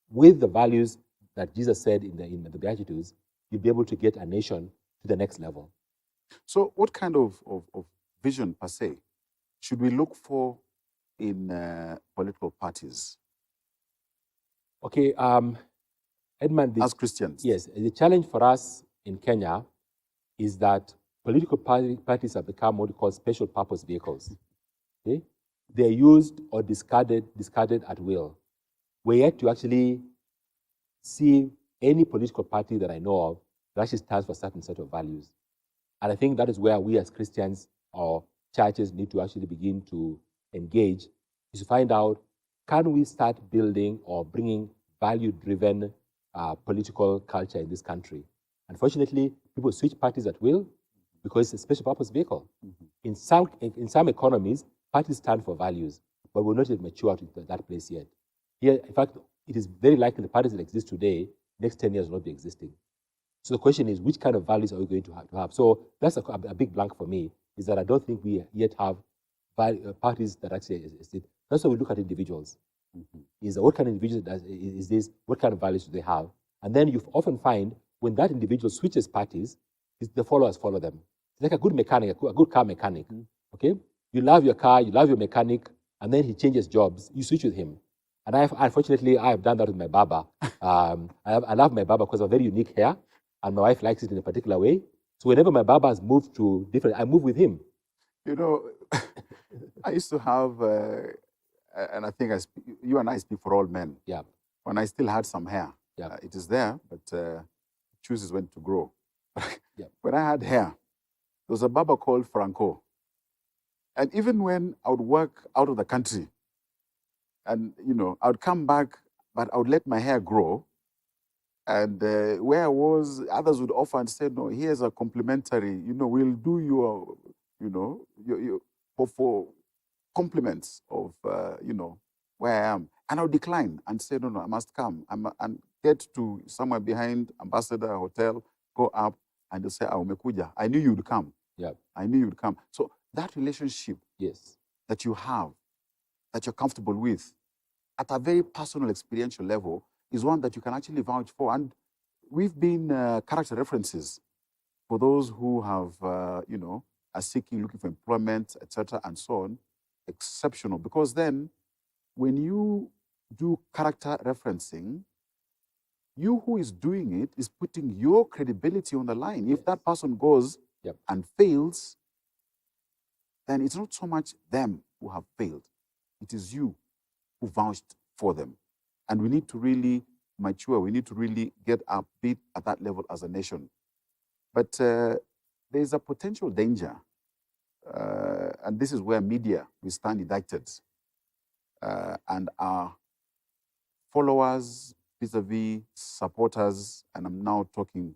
[SPEAKER 2] with the values that Jesus said in the Beatitudes, you'll be able to get a nation to the next level.
[SPEAKER 1] So what kind of vision, per se, should we look for in political parties?
[SPEAKER 2] Okay, Edmund,
[SPEAKER 1] as Christians.
[SPEAKER 2] Yes, the challenge for us in Kenya is that political parties have become what we call special purpose vehicles. Okay? They're used or discarded at will. We're yet to actually see any political party that I know of that actually stands for a certain set of values. And I think that is where we as Christians or churches need to actually begin to engage, is to find out, can we start building or bringing value-driven political culture in this country? Unfortunately, people switch parties at will because it's a special purpose vehicle. In some economies, parties stand for values, but we're not yet mature to that place yet. Here, in fact, it is very likely the parties that exist today, next 10 years will not be existing. So the question is, which kind of values are we going to have? So that's a big blank for me, is that I don't think we yet have parties that actually exist. That's why we look at individuals. Is what kind of individual is this? What kind of values do they have? And then you often find when that individual switches parties, the followers follow them. It's like a good mechanic, a good car mechanic. Okay, you love your car, you love your mechanic, and then he changes jobs. You switch with him. And unfortunately, I have done that with my barber. I love my barber because of very unique hair, and my wife likes it in a particular way. So whenever my barber has moved to different, I move with him.
[SPEAKER 1] You know, I used to have, and I think you and I speak for all men.
[SPEAKER 2] Yeah.
[SPEAKER 1] When I still had some hair,
[SPEAKER 2] yeah.
[SPEAKER 1] It is there, but chooses when to grow.
[SPEAKER 2] Yeah.
[SPEAKER 1] When I had hair, there was a barber called Franco. And even when I would work out of the country, and I would come back, but I would let my hair grow. And where I was, others would offer and say, no, here's a complimentary, we'll do your, your for compliments of, where I am. And I would decline and say, no, I must come. And get to somewhere behind Ambassador Hotel, go up, and they'll say, umekuja. I knew you'd come.
[SPEAKER 2] Yeah.
[SPEAKER 1] I knew you'd come. So that relationship that you have, that you're comfortable with, at a very personal, experiential level, is one that you can actually vouch for. And we've been character references for those who have, are seeking, looking for employment, etc., and so on. Exceptional. Because then, when you do character referencing, you who is doing it is putting your credibility on the line. If that person goes and fails, then it's not so much them who have failed. It is you who vouched for them. And we need to really mature. We need to really get a bit at that level as a nation. But there's a potential danger. And this is where media will stand indicted. And our followers, vis-a-vis supporters, and I'm now talking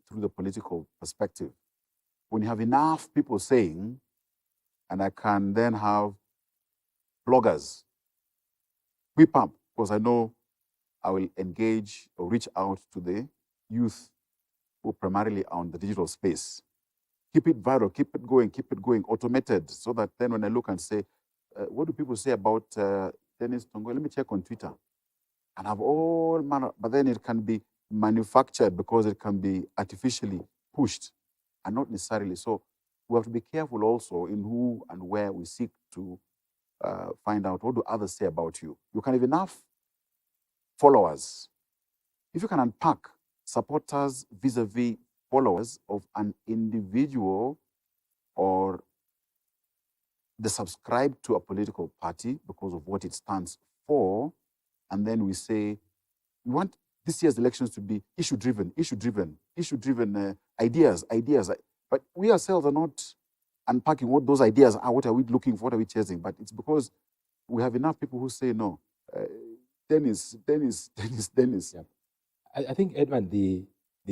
[SPEAKER 1] through the political perspective. When you have enough people saying, and I can then have bloggers whip up, because I know I will engage or reach out to the youth who primarily are on the digital space. Keep it viral, keep it going, automated, so that then when I look and say, what do people say about Dennis Tongo? Let me check on Twitter. And have all manner, but then it can be manufactured because it can be artificially pushed. and not necessarily. So we have to be careful also in who and where we seek to find out what do others say about you. You can have enough followers. If you can unpack supporters vis-a-vis followers of an individual, or they subscribe to a political party because of what it stands for, and then we say, we want this year's elections to be issue-driven, ideas. But we ourselves are not unpacking what those ideas are, what are we looking for, what are we chasing. But it's because we have enough people who say, no, Dennis.
[SPEAKER 2] Yeah. I think, Edmund, the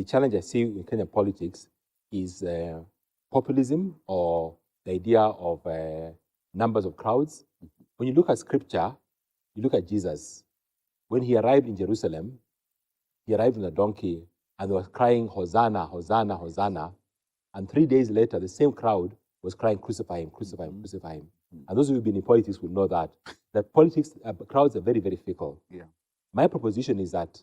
[SPEAKER 2] challenge I see in Kenyan politics is populism, or the idea of numbers of crowds. When you look at scripture, you look at Jesus. When he arrived in Jerusalem, he arrived on a donkey and they were crying, Hosanna, Hosanna, Hosanna. And 3 days later, the same crowd was crying, crucify him, crucify him, crucify him. And those who've been in politics will know that politics, crowds are very, very fickle.
[SPEAKER 1] Yeah.
[SPEAKER 2] My proposition is that,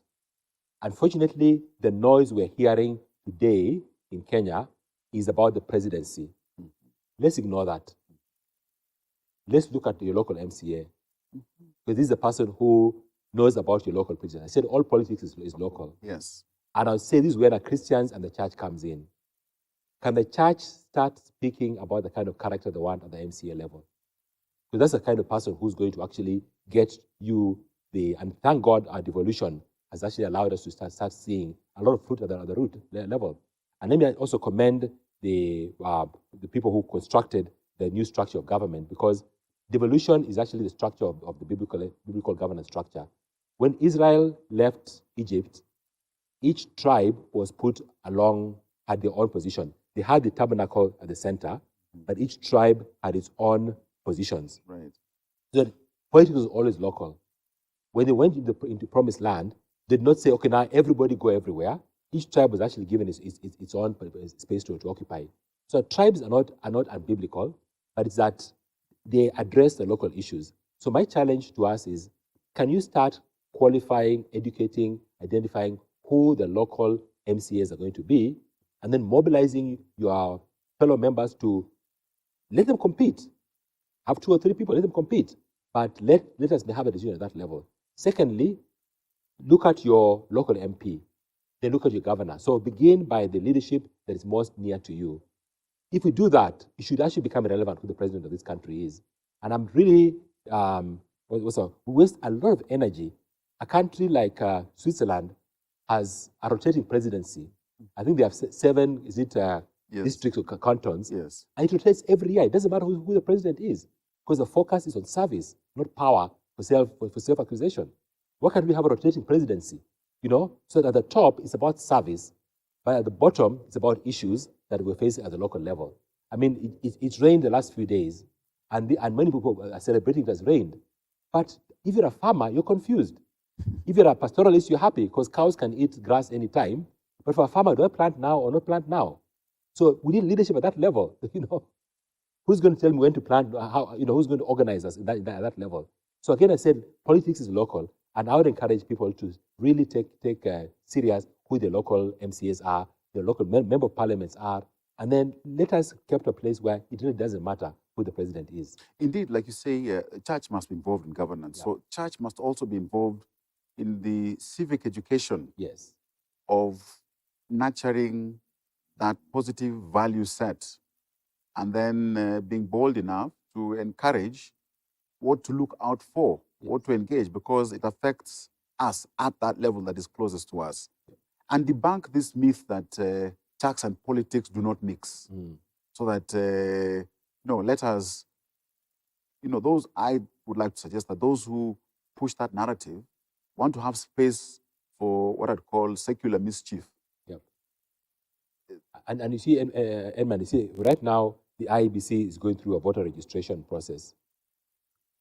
[SPEAKER 2] unfortunately, the noise we're hearing today in Kenya is about the presidency. Let's ignore that. Let's look at your local MCA. Because this is a person who knows about your local president. I said all politics is local.
[SPEAKER 1] Yes.
[SPEAKER 2] And I'll say this is where the Christians and the church comes in. Can the church start speaking about the kind of character they want at the MCA level? Because that's the kind of person who's going to actually get you and thank God our devolution has actually allowed us to start seeing a lot of fruit at the root level. And let me also commend the people who constructed the new structure of government, because devolution is actually the structure of the biblical governance structure. When Israel left Egypt, each tribe was put along, had their own position. They had the tabernacle at the center, but each tribe had its own positions.
[SPEAKER 1] Right.
[SPEAKER 2] So politics was always local. When they went into promised land, they did not say, okay, now everybody go everywhere. Each tribe was actually given its own space to occupy. So tribes are not unbiblical, but it's that they address the local issues. So my challenge to us is, can you start qualifying, educating, identifying who the local MCAs are going to be, and then mobilizing your fellow members to let them compete. Have 2 or 3 people, let them compete. But let us have a decision at that level. Secondly, look at your local MP. Then look at your governor. So begin by the leadership that is most near to you. If we do that, it should actually become irrelevant who the president of this country is. And I'm really, we waste a lot of energy. A country like Switzerland has a rotating presidency. I think they have 7, districts or cantons.
[SPEAKER 1] Yes.
[SPEAKER 2] And it rotates every year. It doesn't matter who the president is, because the focus is on service, not power for self-accusation. Why can't we have a rotating presidency? So that at the top, it's about service, but at the bottom, it's about issues that we're facing at the local level. I mean, it's rained the last few days, and many people are celebrating it has rained. But if you're a farmer, you're confused. If you're a pastoralist, you're happy because cows can eat grass anytime. But for a farmer, do I plant now or not plant now? So we need leadership at that level. Who's going to tell me when to plant? Who's going to organize us at that level? So again, I said politics is local, and I would encourage people to really take serious who the local MCAs are, the local member of parliaments are, and then let us get to a place where it really doesn't matter who the president is.
[SPEAKER 1] Indeed, like you say, church must be involved in governance. Yeah. So church must also be involved in the civic education of nurturing that positive value set, and then being bold enough to encourage what to look out for, what to engage, because it affects us at that level that is closest to us. And debunk this myth that church and politics do not mix. So that, let us, those, I would like to suggest that those who push that narrative want to have space for what I'd call secular mischief.
[SPEAKER 2] Yep. And you see, Edmund, right now, the IEBC is going through a voter registration process.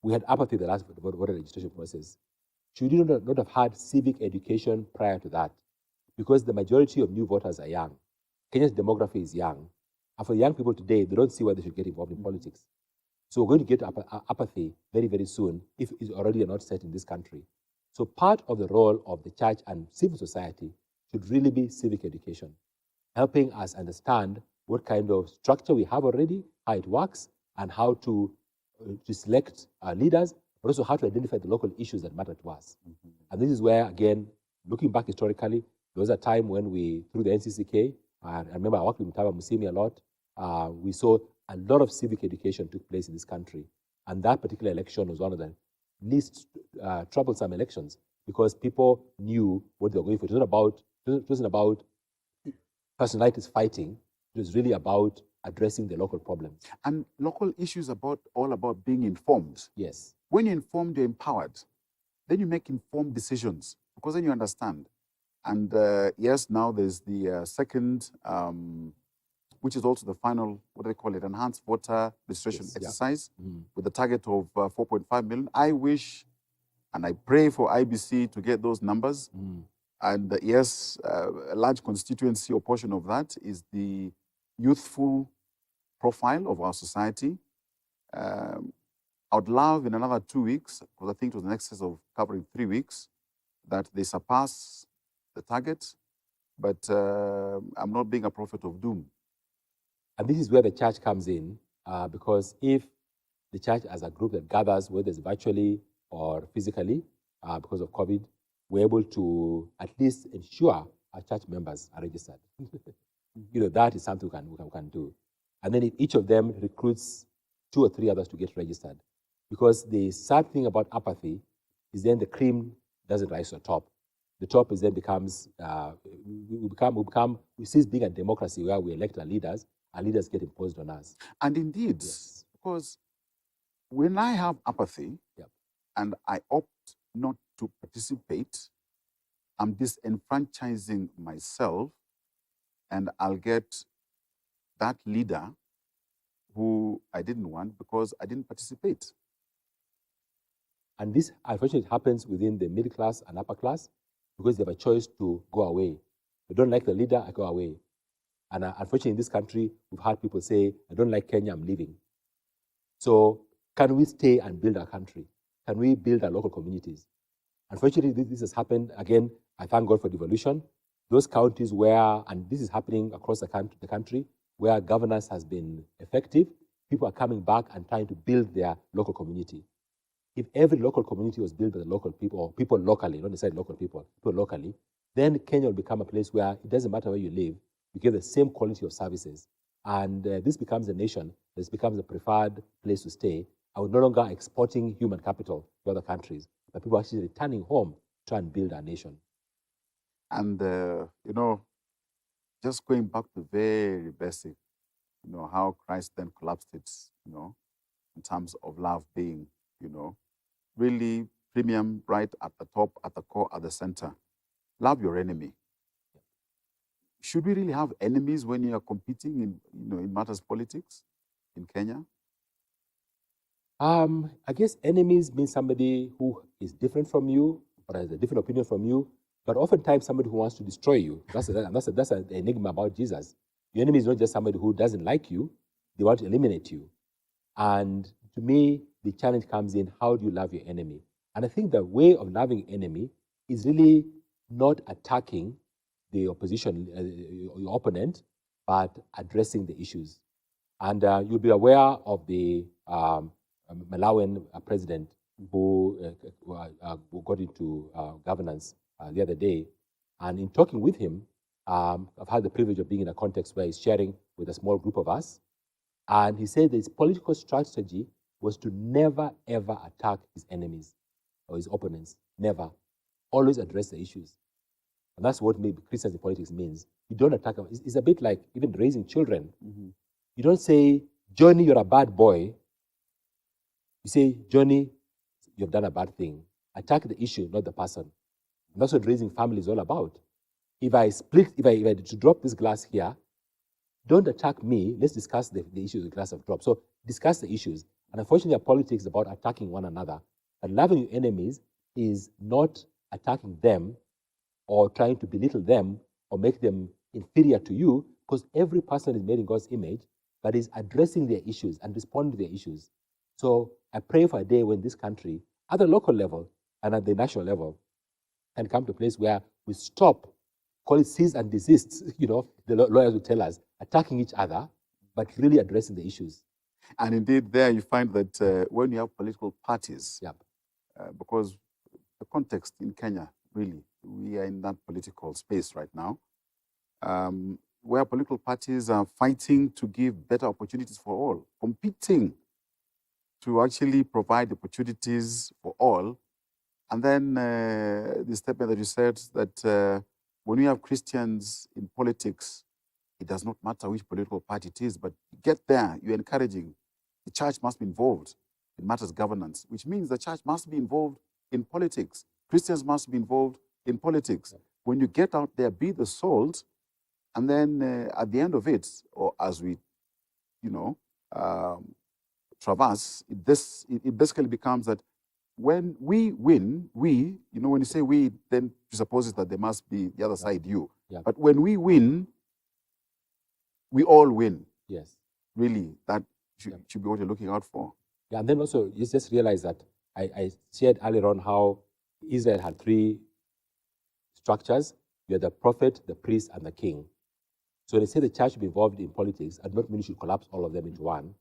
[SPEAKER 2] We had apathy the last voter registration process. Should you not have had civic education prior to that? Because the majority of new voters are young. Kenya's demography is young. And for young people today, they don't see why they should get involved in politics. So we're going to get apathy very, very soon if it's already not set in this country. So part of the role of the church and civil society should really be civic education, helping us understand what kind of structure we have already, how it works, and how to select our leaders, but also how to identify the local issues that matter to us. And this is where, again, looking back historically, there was a time when we, through the NCCK, I remember I worked with Mutaba Musimi a lot, we saw a lot of civic education took place in this country. And that particular election was one of the least troublesome elections because people knew what they were going for. It wasn't about personalities fighting. It was really about addressing the local problems.
[SPEAKER 1] And local issues all about being informed.
[SPEAKER 2] Yes.
[SPEAKER 1] When you're informed, you're empowered. Then you make informed decisions because then you understand. And yes, now there's the second, which is also the final, what do they call it, enhanced voter registration exercise with a target of 4.5 million. I wish and I pray for IBC to get those numbers. And yes, a large constituency or portion of that is the youthful profile of our society. I would love in another 2 weeks, because I think it was in excess of covering 3 weeks, that they surpass the target. But I'm not being a prophet of doom.
[SPEAKER 2] And this is where the church comes in, because if the church as a group that gathers, whether it's virtually or physically, because of COVID, we're able to at least ensure our church members are registered. You know, that is something we can do. And then if each of them recruits 2 or 3 others to get registered. Because the sad thing about apathy is then the cream doesn't rise to the top. The top is then becomes, we cease being a democracy where we elect our leaders get imposed on us.
[SPEAKER 1] And indeed, yes. Because when I have apathy and I opt not to participate, I'm disenfranchising myself, and I'll get that leader who I didn't want because I didn't participate.
[SPEAKER 2] And this, unfortunately, happens within the middle class and upper class because they have a choice to go away. They don't like the leader, I go away. And unfortunately, in this country, we've had people say, I don't like Kenya, I'm leaving. So can we stay and build our country? Can we build our local communities? Unfortunately, this has happened. Again, I thank God for devolution. Those counties where, and this is happening across the country, where governance has been effective, people are coming back and trying to build their local community. If every local community was built by the local people, or people locally, not necessarily local people locally, then Kenya will become a place where it doesn't matter where you live, you get the same quality of services. And this becomes a nation, this becomes a preferred place to stay, and we're no longer exporting human capital to other countries, but people are actually returning home to try and build our nation.
[SPEAKER 1] And, you know, just going back to the very basic, you know, how Christ then collapsed it, you know, in terms of love being, you know, really premium, right at the top, at the core, at the center. Love your enemy. Should we really have enemies when you are competing in, you know, in matters politics in Kenya?
[SPEAKER 2] I guess enemies mean somebody who is different from you or has a different opinion from you, but oftentimes somebody who wants to destroy you. That's an enigma about Jesus. Your enemy is not just somebody who doesn't like you, they want to eliminate you. And to me, the challenge comes in, how do you love your enemy? And I think the way of loving enemy is really not attacking the opposition, your opponent, but addressing the issues. And you'll be aware of the Malawian president who got into governance the other day. And in talking with him, I've had the privilege of being in a context where he's sharing with a small group of us. And he said that his political strategy was to never, ever attack his enemies or his opponents. Never. Always address the issues. And that's what maybe Christians in politics means. You don't attack them. It's a bit like even raising children. You don't say, Johnny, you're a bad boy. You say, Johnny, you've done a bad thing. Attack the issue, not the person. And that's what raising family is all about. If I to drop this glass here, don't attack me. Let's discuss the issues the glass have dropped. So discuss the issues. And unfortunately, our politics is about attacking one another. But loving your enemies is not attacking them or trying to belittle them or make them inferior to you, because every person is made in God's image, but is addressing their issues and responding to their issues. So I pray for a day when this country, at the local level and at the national level, can come to a place where we stop call it cease and desist, the lawyers will tell us, attacking each other, but really addressing the issues.
[SPEAKER 1] And indeed, there you find that when you have political parties,
[SPEAKER 2] Yep.
[SPEAKER 1] Because the context in Kenya, really, we are in that political space right now, where political parties are fighting to give better opportunities for all, competing to actually provide opportunities for all. And then the statement that you said that when we have Christians in politics, it does not matter which political party it is, but get there, you're encouraging. The church must be involved in matters governance, which means the church must be involved in politics. Christians must be involved in politics. When you get out there, be the salt, and then at the end of it, or as we, traverse, it basically becomes that when we win, when you say we, then presupposes that there must be the other side, you.
[SPEAKER 2] Yeah.
[SPEAKER 1] But when we win, we all win.
[SPEAKER 2] Yes.
[SPEAKER 1] Really, that should be what you're looking out for.
[SPEAKER 2] Yeah, and then also, you just realize that I shared earlier on how Israel had three structures. You had the prophet, the priest, and the king. So they say the church should be involved in politics, and not mean you should collapse all of them into one,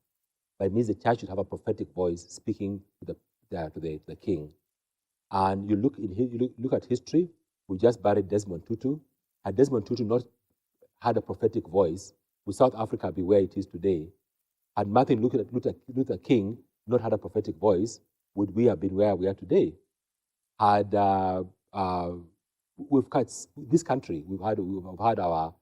[SPEAKER 2] but it means the church should have a prophetic voice speaking to the king. And you look at history. We just buried Desmond Tutu. Had Desmond Tutu not had a prophetic voice, would South Africa be where it is today? Had Martin Luther King not had a prophetic voice, would we have been where we are today? Had we've got this country, we've had our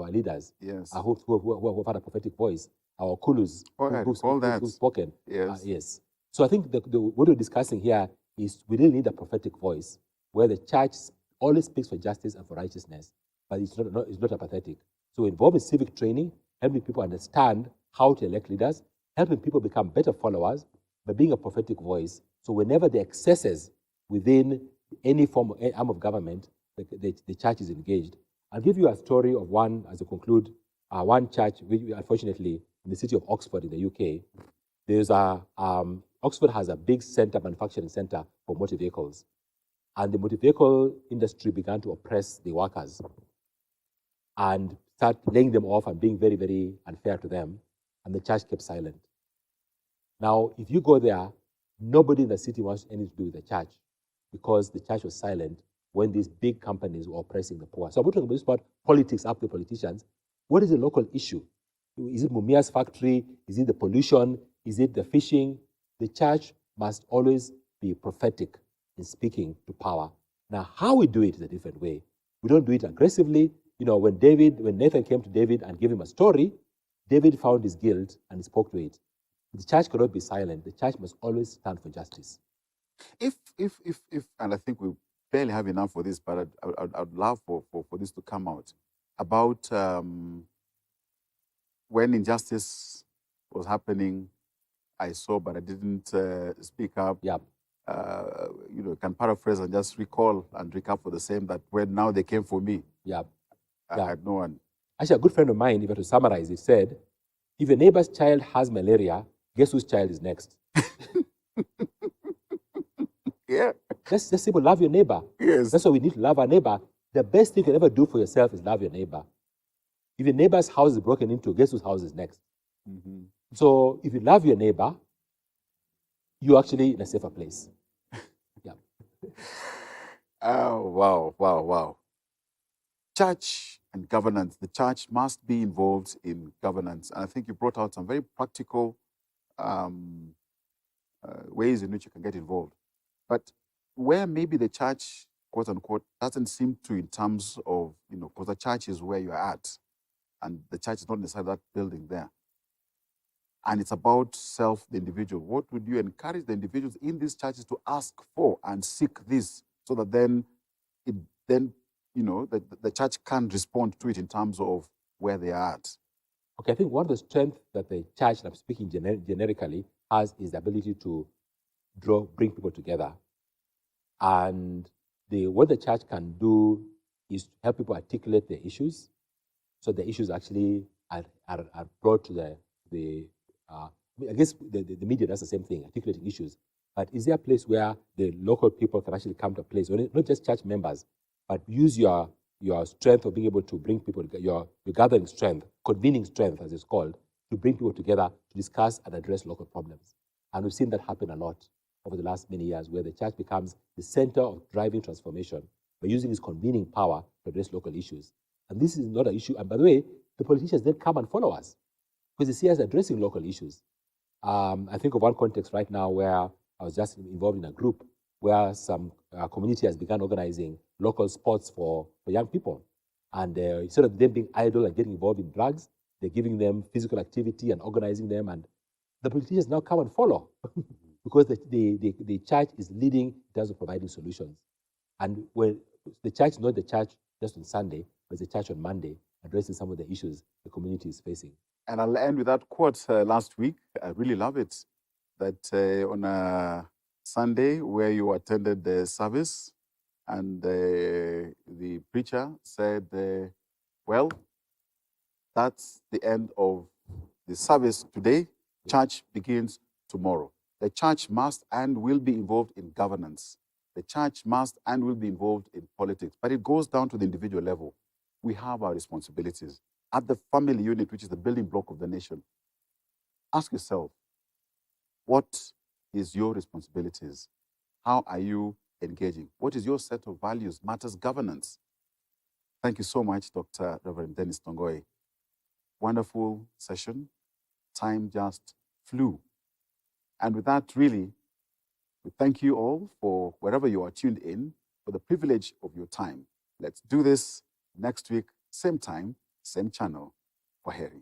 [SPEAKER 2] leaders,
[SPEAKER 1] yes,
[SPEAKER 2] who have had a prophetic voice, our Kulus who've spoken.
[SPEAKER 1] Yes.
[SPEAKER 2] Yes. So I think what we're discussing here is we really need a prophetic voice where the church always speaks for justice and for righteousness, but it's not apathetic. So we're involved in civic training, helping people understand how to elect leaders, helping people become better followers by being a prophetic voice. So whenever there are excesses within any form of arm of government, the church is engaged. I'll give you a story of one, as I conclude, one church, which unfortunately, in the city of Oxford in the UK, there's Oxford has a big manufacturing center for motor vehicles. And the motor vehicle industry began to oppress the workers and start laying them off and being very, very unfair to them. And the church kept silent. Now, if you go there, nobody in the city wants anything to do with the church because the church was silent when these big companies were oppressing the poor. So I'm talking about politics up to politicians. What is the local issue? Is it Mumia's factory? Is it the pollution? Is it the fishing? The church must always be prophetic in speaking to power. Now, how we do it is a different way. We don't do it aggressively. When Nathan came to David and gave him a story, David found his guilt and spoke to it. The church cannot be silent. The church must always stand for justice.
[SPEAKER 1] If and I think we barely have enough for this, but I'd love for this to come out about when injustice was happening. I saw, but I didn't speak up.
[SPEAKER 2] Yep.
[SPEAKER 1] Can paraphrase and just recall and recap for the same that when now they came for me.
[SPEAKER 2] Yep.
[SPEAKER 1] I had no one.
[SPEAKER 2] Actually, a good friend of mine, if I were to summarize it, said, if your neighbor's child has malaria, guess whose child is next?
[SPEAKER 1] Yeah.
[SPEAKER 2] Just simple, love your neighbor.
[SPEAKER 1] Yes.
[SPEAKER 2] That's why we need to love our neighbor. The best thing you can ever do for yourself is love your neighbor. If your neighbor's house is broken into, guess whose house is next? Mm-hmm. So if you love your neighbor, you're actually in a safer place. Yeah.
[SPEAKER 1] Oh, wow. Church and governance. The church must be involved in governance. And I think you brought out some very practical ways in which you can get involved. But where maybe the church, quote unquote, doesn't seem to in terms of, because the church is where you're at, and the church is not necessarily that building there. And it's about the individual. What would you encourage the individuals in these churches to ask for and seek this so that then the church can respond to it in terms of where they are at?
[SPEAKER 2] Okay, I think one of the strengths that the church, and I'm speaking generically, has is the ability to bring people together. And what the church can do is to help people articulate their issues, so the issues actually are brought to I guess the media does the same thing, articulating issues. But is there a place where the local people can actually come to a place, not just church members, but use your strength of being able to bring people together, your gathering strength, convening strength, as it's called, to bring people together to discuss and address local problems. And we've seen that happen a lot over the last many years, where the church becomes the center of driving transformation by using its convening power to address local issues. And this is not an issue. And by the way, the politicians then come and follow us because they see us addressing local issues. I think of one context right now where I was just involved in a group where some community has begun organizing local sports for young people. And instead of them being idle and getting involved in drugs, they're giving them physical activity and organizing them. And the politicians now come and follow because the church is leading in terms of providing solutions. And when the church is not the church just on Sunday, but it's the church on Monday, addressing some of the issues the community is facing.
[SPEAKER 1] And I'll end with that quote last week. I really love it. That on a Sunday where you attended the service and the preacher said, well, that's the end of the service today. Church begins tomorrow. The church must and will be involved in governance. The church must and will be involved in politics. But it goes down to the individual level. We have our responsibilities. At the family unit, which is the building block of the nation, ask yourself, what is your responsibilities? How are you engaging? What is your set of values? Matters governance. Thank you so much, Dr. Reverend Dennis Tongoy. Wonderful session. Time just flew. And with that, really, we thank you all for wherever you are tuned in, for the privilege of your time. Let's do this next week, same time, same channel. Kwaheri.